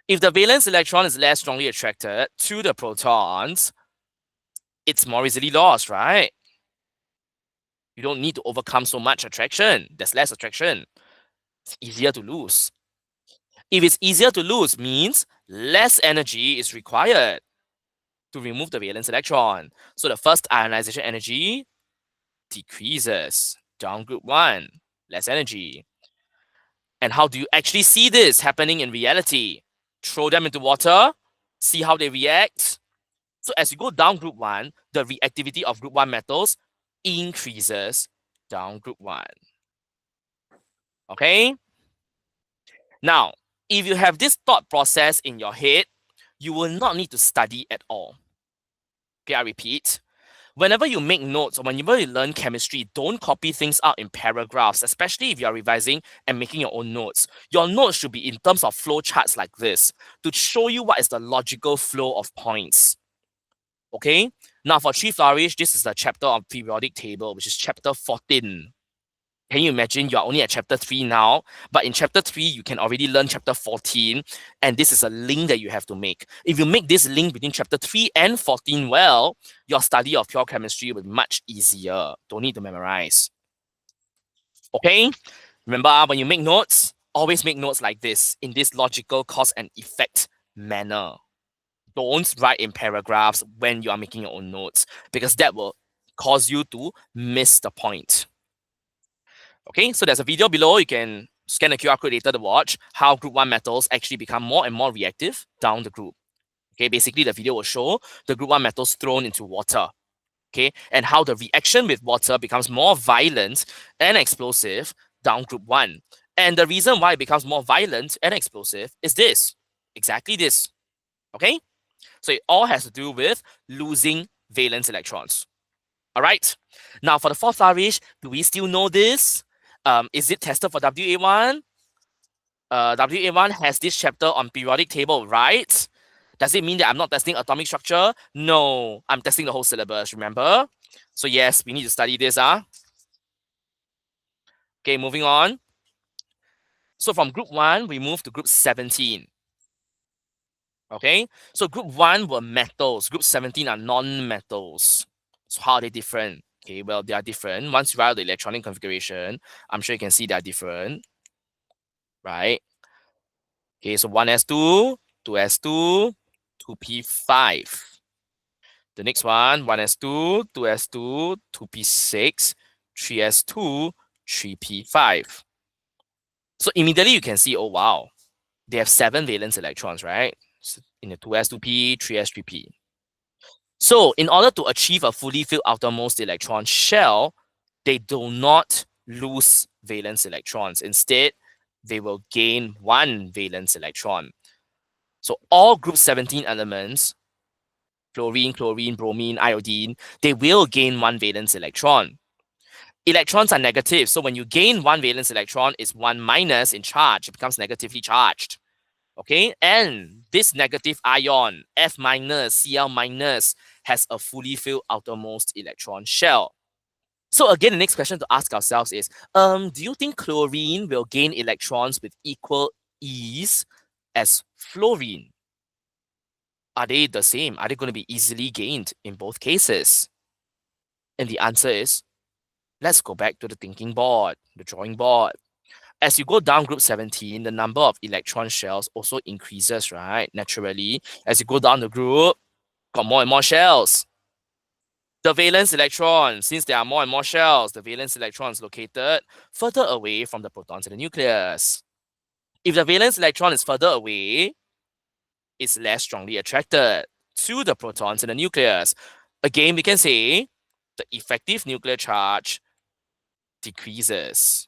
If the valence electron is less strongly attracted to the protons, it's more easily lost, right? You don't need to overcome so much attraction. There's less attraction. It's easier to lose. If it's easier to lose, means less energy is required to remove the valence electron. So the first ionization energy decreases. Down group 1, less energy. And how do you actually see this happening in reality? throw them into water, see how they react. So as you go down group 1, the reactivity of group 1 metals increases down group 1. Okay? Now, if you have this thought process in your head, you will not need to study at all. Okay, I repeat. Whenever you make notes or whenever you learn chemistry, don't copy things out in paragraphs, especially if you are revising and making your own notes. Your notes should be in terms of flow charts like this to show you what is the logical flow of points. Okay? Now for Tree Flourish, this is the chapter on periodic table, which is chapter 14. Can you imagine you are only at chapter 3 now, but in chapter 3, you can already learn chapter 14, and this is a link that you have to make. If you make this link between chapter 3 and 14 well, your study of pure chemistry will be much easier. Don't need to memorize. Okay? Remember, when you make notes, always make notes like this, in this logical cause and effect manner. Don't write in paragraphs when you are making your own notes, because that will cause you to miss the point. Okay, so there's a video below. You can scan the QR code later to watch how group 1 metals actually become more and more reactive down the group. Okay, basically the video will show the group 1 metals thrown into water. Okay, and how the reaction with water becomes more violent and explosive down group 1. And the reason why it becomes more violent and explosive is this. Exactly this. Okay, so it all has to do with losing valence electrons. All right, now for the fourth flourish, do we still know this? Is it tested for WA1? WA1 has this chapter on periodic table, right? Does it mean that I'm not testing atomic structure? No, I'm testing the whole syllabus, remember? So yes, we need to study this. Okay, moving on. So from group 1, we move to group 17. Okay, so group 1 were metals, group 17 are non-metals. So how are they different? Okay, well, they are different. Once you write out the electronic configuration, I'm sure you can see they are different, right? Okay, so 1s2, 2s2, 2p5. The next one, 1s2, 2s2, 2p6, 3s2, 3p5. So immediately you can see, oh wow, they have 7 valence electrons, right? So in the 2s2p, 3s3p. So in order to achieve a fully filled outermost electron shell, they do not lose valence electrons. Instead, they will gain 1 valence electron. So all group 17 elements, fluorine, chlorine, bromine, iodine, they will gain 1 valence electron. Electrons are negative, so when you gain 1 valence electron, it's 1 minus in charge. It becomes negatively charged. Okay, and this negative ion, F minus, Cl minus, has a fully filled outermost electron shell. So again, the next question to ask ourselves is, do you think chlorine will gain electrons with equal ease as fluorine? Are they the same? Are they going to be easily gained in both cases? And the answer is, let's go back to the thinking board, the drawing board. As you go down group 17, the number of electron shells also increases, right? Naturally, as you go down the group, got more and more shells. The valence electron, since there are more and more shells, the valence electron is located further away from the protons in the nucleus. If the valence electron is further away, it's less strongly attracted to the protons in the nucleus. Again, we can say the effective nuclear charge decreases.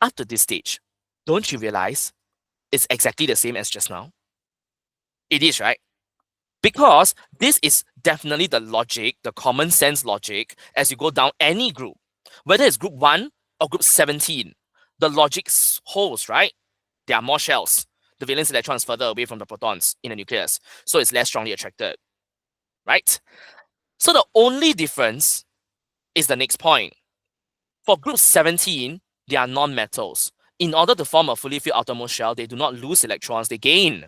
Up to this stage, don't you realize it's exactly the same as just now? It is, right? Because this is definitely the logic, the common sense logic, as you go down any group, whether it's group 1 or group 17, the logic holds, right? There are more shells. The valence electron is further away from the protons in the nucleus, so it's less strongly attracted, right? So the only difference is the next point. For group 17, they are non-metals. In order to form a fully filled outermost shell, they do not lose electrons, they gain.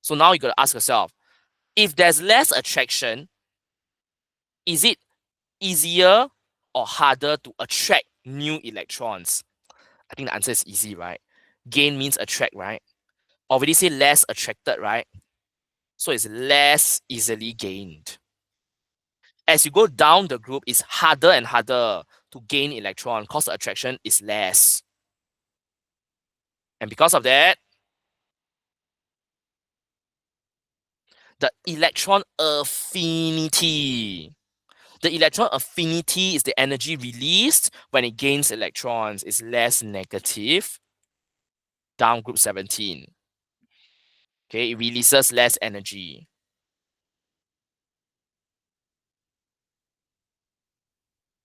So now you got to ask yourself, if there's less attraction, is it easier or harder to attract new electrons? I think the answer is easy, right? Gain means attract, right? Already say less attracted, right? So it's less easily gained. As you go down the group, it's harder and harder to gain electron because the attraction is less. And because of that, The electron affinity. The electron affinity is the energy released when it gains electrons. It's less negative down group 17. Okay, it releases less energy.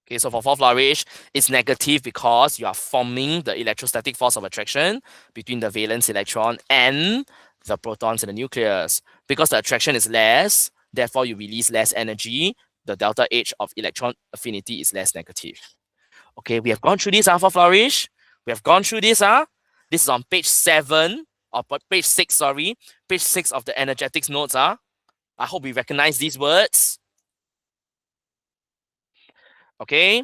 Okay, so for fourth flourish, it's negative because you are forming the electrostatic force of attraction between the valence electron and the protons in the nucleus. Because the attraction is less, therefore you release less energy. The delta H of electron affinity is less negative. Okay, we have gone through this for flourish. We have gone through this. This is on page 7, or page 6, sorry. Page 6 of the energetics notes. I hope we recognize these words. Okay,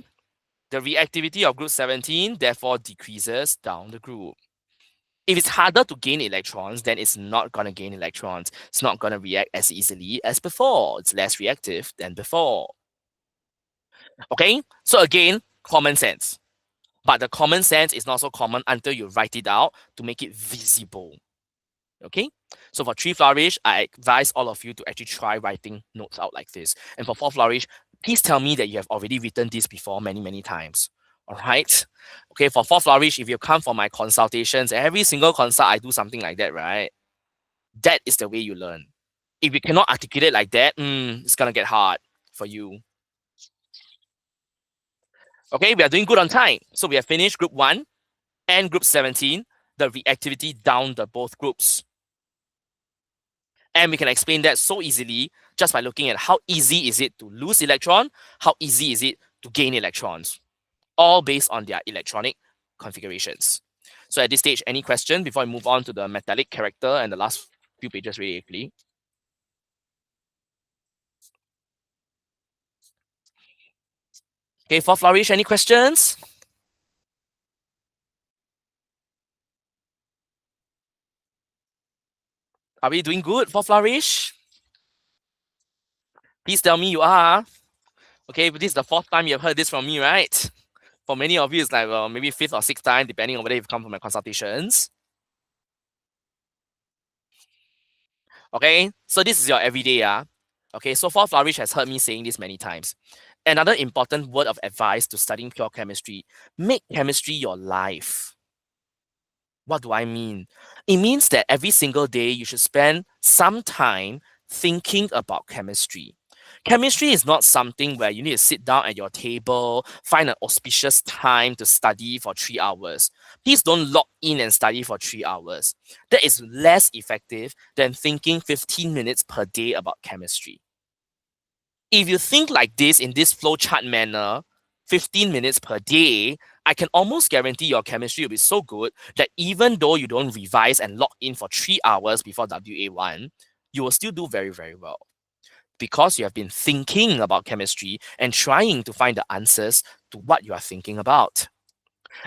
the reactivity of group 17 therefore decreases down the group. If it's harder to gain electrons, then it's not going to gain electrons. It's not going to react as easily as before. It's less reactive than before. Okay, so again, common sense. But the common sense is not so common until you write it out to make it visible. Okay, so for 3 flourish, I advise all of you to actually try writing notes out like this. And for 4 flourish, please tell me that you have already written this before many times. All right. Okay, for 4 flourish, if you come for my consultations, every single consult, I do something like that, right? That is the way you learn. If you cannot articulate like that, it's going to get hard for you. Okay, we are doing good on time. So we have finished group 1 and group 17, the reactivity down the both groups. And we can explain that so easily just by looking at how easy is it to lose electron, how easy is it to gain electrons, all based on their electronic configurations. So at this stage, any question before I move on to the metallic character and the last few pages really quickly? Okay, for flourish, any questions? Are we doing good for flourish? Please tell me you are. Okay, but this is the 4th time you have heard this from me, right? For many of you, it's like maybe 5th or 6th time, depending on whether you've come from my consultations. Okay, so this is your everyday. Okay, so far Flourish has heard me saying this many times. Another important word of advice to studying pure chemistry: make chemistry your life. What do I mean? It means that every single day you should spend some time thinking about chemistry. Chemistry is not something where you need to sit down at your table, find an auspicious time to study for 3 hours. Please don't log in and study for 3 hours. That is less effective than thinking 15 minutes per day about chemistry. If you think like this in this flowchart manner, 15 minutes per day, I can almost guarantee your chemistry will be so good that even though you don't revise and log in for 3 hours before WA1, you will still do very well. Because you have been thinking about chemistry and trying to find the answers to what you are thinking about.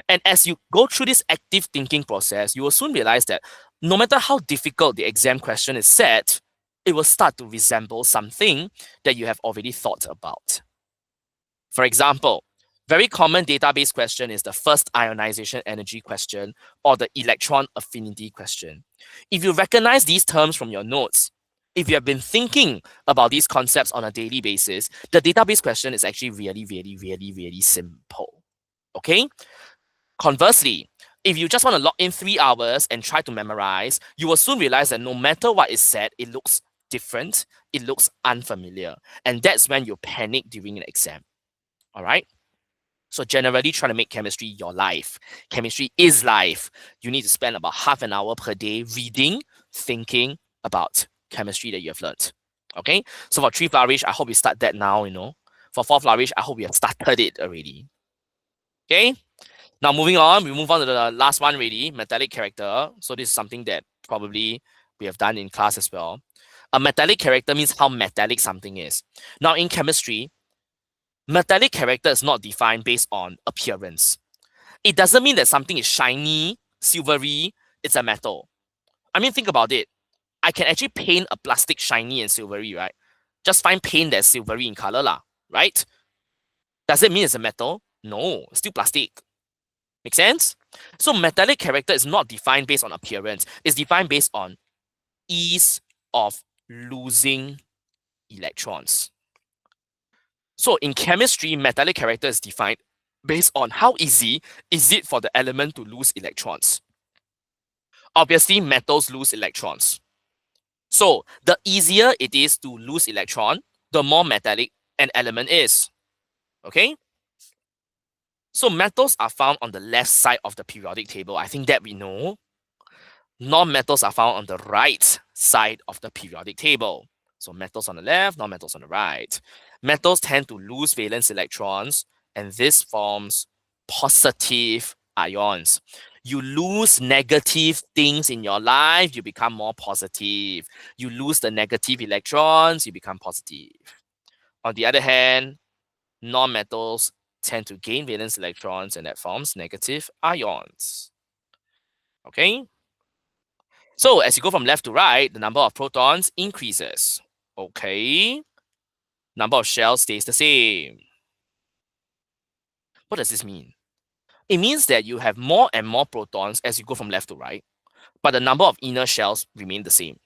And as you go through this active thinking process, you will soon realize that no matter how difficult the exam question is set, it will start to resemble something that you have already thought about. For example, very common database question is the first ionization energy question or the electron affinity question. If you recognize these terms from your notes, if you have been thinking about these concepts on a daily basis, the database question is actually really simple. Okay? Conversely, if you just want to log in 3 hours and try to memorize, you will soon realize that no matter what is said, it looks different, it looks unfamiliar. And that's when you panic during an exam. All right? So generally try to make chemistry your life. Chemistry is life. You need to spend about half an hour per day reading, thinking about chemistry that you have learned. Okay? So for 3 flourish, I hope you start that now, For 4 flourish, I hope you have started it already. Okay? Now moving on, we move on to the last one already, metallic character. So this is something that probably we have done in class as well. A metallic character means how metallic something is. Now in chemistry, metallic character is not defined based on appearance. It doesn't mean that something is shiny, silvery, it's a metal. I mean, think about it. I can actually paint a plastic shiny and silvery, right? Just find paint that's silvery in color, right? Does it mean it's a metal? No, it's still plastic. Make sense? So metallic character is not defined based on appearance. It's defined based on ease of losing electrons. So in chemistry, metallic character is defined based on how easy is it for the element to lose electrons. Obviously, metals lose electrons. So the easier it is to lose electron, the more metallic an element is. Okay? So metals are found on the left side of the periodic table. I think that we know. Non-metals are found on the right side of the periodic table. So metals on the left, non-metals on the right. Metals tend to lose valence electrons, and this forms positive ions. You lose negative things in your life, you become more positive. You lose the negative electrons, you become positive. On the other hand, non-metals tend to gain valence electrons, and that forms negative ions. Okay? So as you go from left to right, the number of protons increases. Okay. Number of shells stays the same. What does this mean? It means that you have more and more protons as you go from left to right, but the number of inner shells remain the same.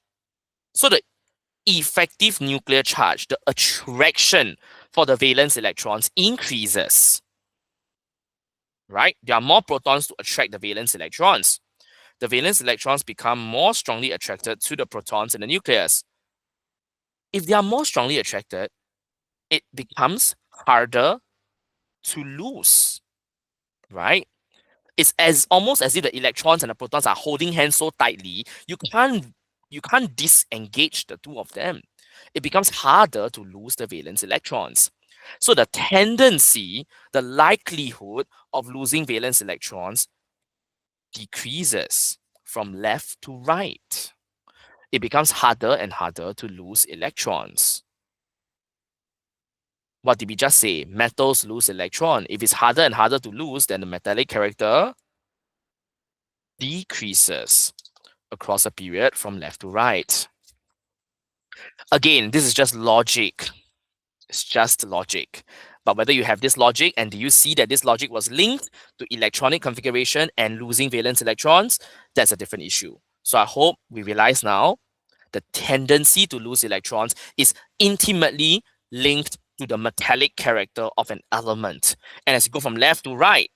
So the effective nuclear charge, the attraction for the valence electrons increases. Right? There are more protons to attract the valence electrons. The valence electrons become more strongly attracted to the protons in the nucleus. If they are more strongly attracted, it becomes harder to lose, right? It's as almost as if the electrons and the protons are holding hands so tightly, you can't disengage the two of them. It becomes harder to lose the valence electrons. So the tendency, the likelihood of losing valence electrons decreases from left to right. It becomes harder and harder to lose electrons. What did we just say? Metals lose electron. If it's harder and harder to lose, then the metallic character decreases across a period from left to right. Again, this is just logic. It's just logic. But whether you have this logic and do you see that this logic was linked to electronic configuration and losing valence electrons, that's a different issue. So I hope we realize now the tendency to lose electrons is intimately linked to the metallic character of an element. And as you go from left to right,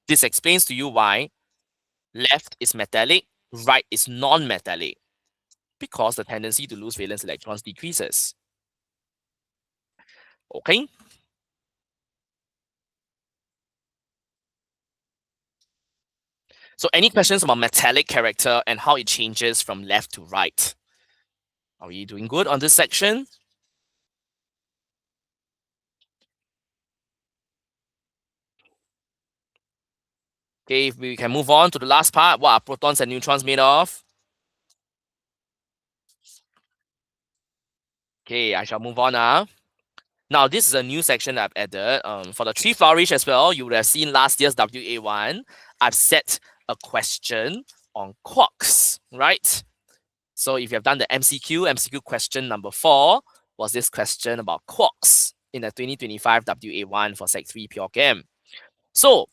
this explains to you why left is metallic, right is non-metallic, because the tendency to lose valence electrons decreases. Okay? So any questions about metallic character and how it changes from left to right? Are we doing good on this section? Okay, if we can move on to the last part. What are protons and neutrons made of? Okay, I shall move on now. Now, this is a new section I've added. For the tree flourish as well, you would have seen last year's WA1. I've set a question on quarks, right? So if you have done the MCQ question number 4 was this question about quarks in the 2025 WA1 for Sec 3 Pure Chem. So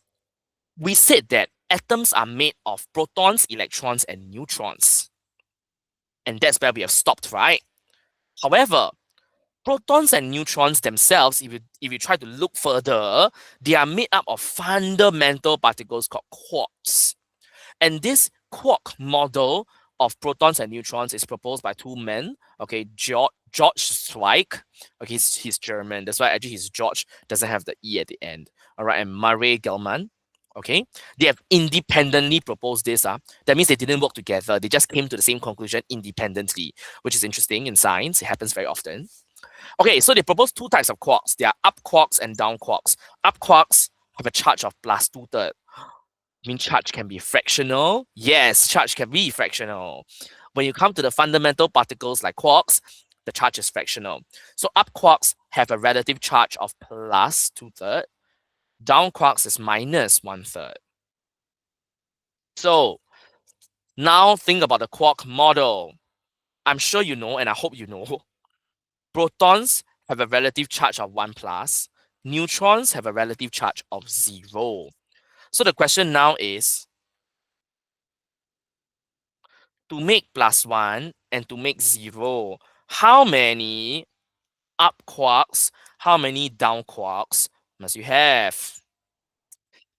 we said that atoms are made of protons, electrons, and neutrons. And that's where we have stopped, right? However, protons and neutrons themselves, if you try to look further, they are made up of fundamental particles called quarks. And this quark model of protons and neutrons is proposed by two men. Okay, George Zweig. Okay, he's German. That's why actually his George doesn't have the E at the end. All right, and Murray Gell-Mann. Okay, they have independently proposed this. That means they didn't work together. They just came to the same conclusion independently, which is interesting in science. It happens very often. Okay, so they propose two types of quarks. They are up quarks and down quarks. Up quarks have a charge of plus 2/3. Mean charge can be fractional? Yes, charge can be fractional. When you come to the fundamental particles like quarks, the charge is fractional. So up quarks have a relative charge of plus 2/3. Down quarks is minus 1/3. So now think about the quark model. I'm sure you know, and I hope you know, protons have a relative charge of 1 plus, neutrons have a relative charge of 0. So the question now is, to make plus 1 and to make 0, how many up quarks, how many down quarks must you have?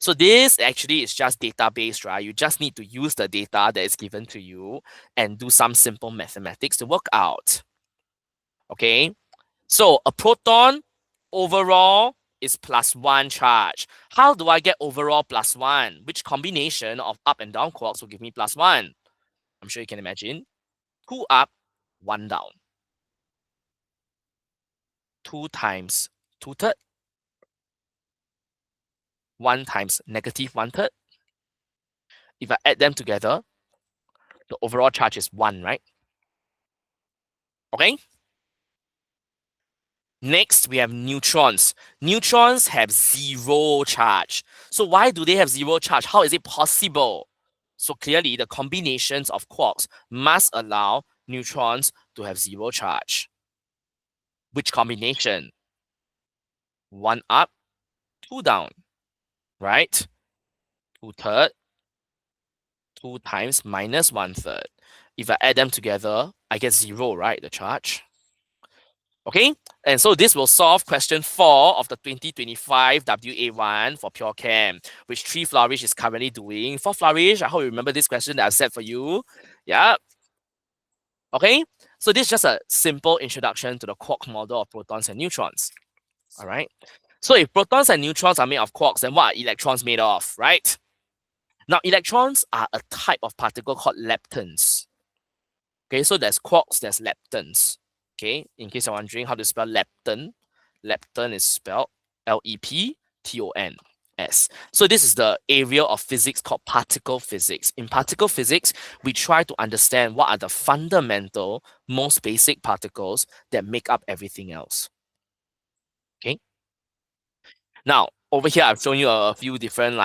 So this actually is just database, right? You just need to use the data that is given to you and do some simple mathematics to work out. Okay, so a proton overall is +1 charge. How do I get overall +1? Which combination of up and down quarks will give me +1? I'm sure you can imagine. 2 up, 1 down. 2 times 2/3. 1 times -1/3. If I add them together, the overall charge is 1, right? Okay? Next, we have neutrons. Neutrons have 0 charge. So why do they have 0 charge? How is it possible? So clearly, the combinations of quarks must allow neutrons to have 0 charge. Which combination? 1 up, 2 down, right? 2/3, 2 times -1/3. If I add them together, I get 0, right? The charge. Okay, and so this will solve question 4 of the 2025 WA1 for Pure Chem, which 3 Flourish is currently doing. 4 Flourish, I hope you remember this question that I've set for you. Yeah. Okay, so this is just a simple introduction to the quark model of protons and neutrons. All right. So if protons and neutrons are made of quarks, then what are electrons made of, right? Now, electrons are a type of particle called leptons. Okay, so there's quarks, there's leptons. Okay, in case you're wondering how to spell lepton, lepton is spelled Leptons. So this is the area of physics called particle physics. In particle physics, we try to understand what are the fundamental, most basic particles that make up everything else. Okay. Now, over here, I've shown you a few different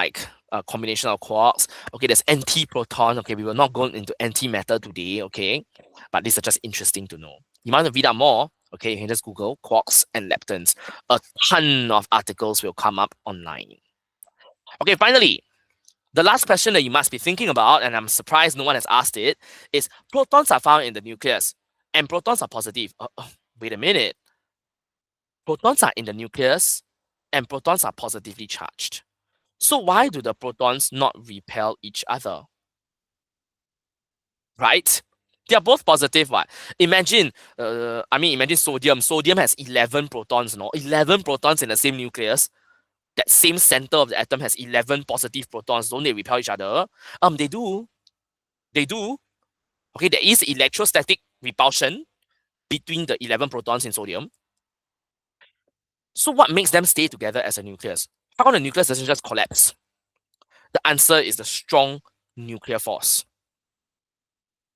combination of quarks. Okay, there's antiproton. Okay, we will not go into antimatter today. Okay, but these are just interesting to know. You want to read up more? Okay, you can just Google quarks and leptons. A ton of articles will come up online. Okay, finally, the last question that you must be thinking about, and I'm surprised no one has asked it, is protons are found in the nucleus, and protons are positive. Wait a minute. Protons are in the nucleus, and protons are positively charged. So why do the protons not repel each other? Right? They are both positive. What? Imagine, imagine sodium. Sodium has 11 protons, no? 11 protons in the same nucleus. That same center of the atom has 11 positive protons. Don't they repel each other? They do. They do. Okay, there is electrostatic repulsion between the 11 protons in sodium. So what makes them stay together as a nucleus? How come the nucleus doesn't just collapse? The answer is the strong nuclear force.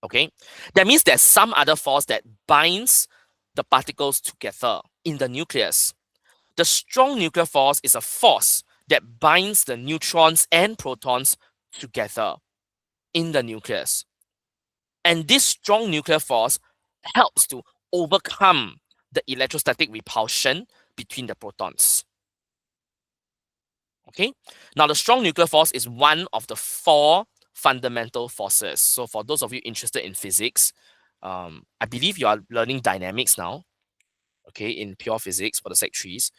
Okay, that means there's some other force that binds the particles together in the nucleus. The strong nuclear force is a force that binds the neutrons and protons together in the nucleus. And this strong nuclear force helps to overcome the electrostatic repulsion between the protons. Okay, now the strong nuclear force is one of the 4 fundamental forces. So for those of you interested in physics, I believe you are learning dynamics now, okay, in pure physics for the Sec 3s.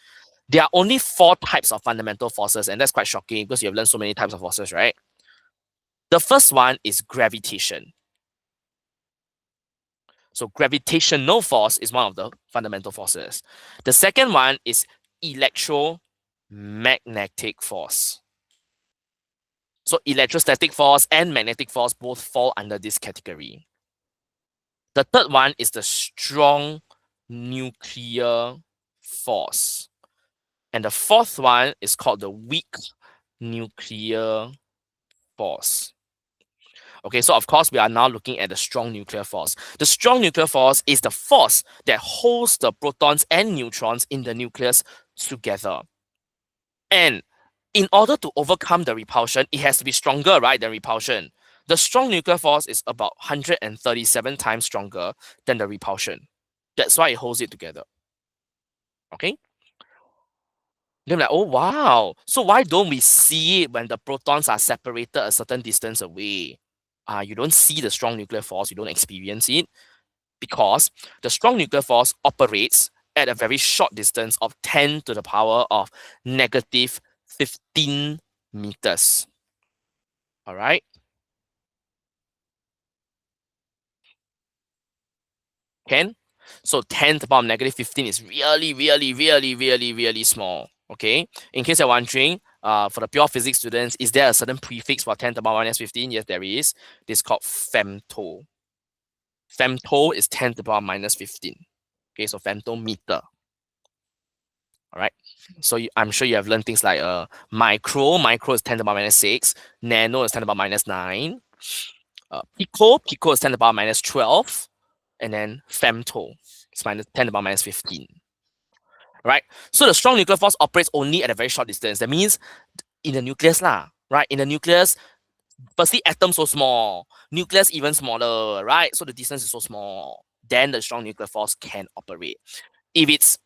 There are only 4 types of fundamental forces, and that's quite shocking because you have learned so many types of forces, right? The first one is gravitation. So gravitational force is one of the fundamental forces. The second one is electromagnetic force. So electrostatic force and magnetic force both fall under this category. The third one is the strong nuclear force. And the fourth one is called the weak nuclear force. Okay, so of course, we are now looking at the strong nuclear force. The strong nuclear force is the force that holds the protons and neutrons in the nucleus together. And in order to overcome the repulsion, it has to be stronger, right, than repulsion. The strong nuclear force is about 137 times stronger than the repulsion. That's why it holds it together. Okay? Then I'm like, oh wow. So why don't we see it when the protons are separated a certain distance away? You don't see the strong nuclear force, you don't experience it. because the strong nuclear force operates at a very short distance of 10 to the power of negative 15 meters. All right. Can? So 10 to the power of negative 15 is really, really, really, really, really small. Okay. In case you're wondering, for the pure physics students, is there a certain prefix for 10 to the power minus 15? Yes, there is. This is called femto. Femto is 10 to the power minus 15. Okay, so femtometer. All right. So I'm sure you have learned things like micro is 10 to the power minus 6, nano is 10 to the power minus 9, pico is 10 to the power minus 12, and then femto is minus 10 to the power minus 15. Right? So the strong nuclear force operates only at a very short distance. That means in the nucleus lah, right? In the nucleus, firstly, atoms so small, nucleus even smaller, right? So the distance is so small. Then the strong nuclear force can operate. If it's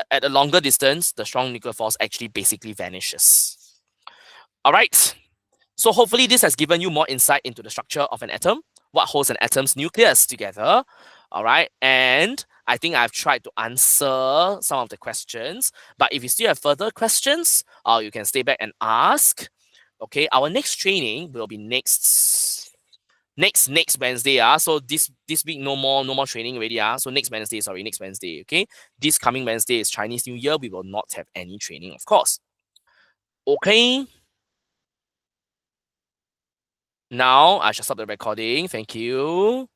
at a longer distance, the strong nuclear force actually basically vanishes. All right. So hopefully this has given you more insight into the structure of an atom, what holds an atom's nucleus together. All right. And I think I've tried to answer some of the questions. But if you still have further questions, you can stay back and ask. Okay. Our next training will be next Wednesday. So this week no more training already. So next Wednesday. Okay. This coming Wednesday is Chinese New Year. We will not have any training, of course. Okay. Now I shall stop the recording. Thank you.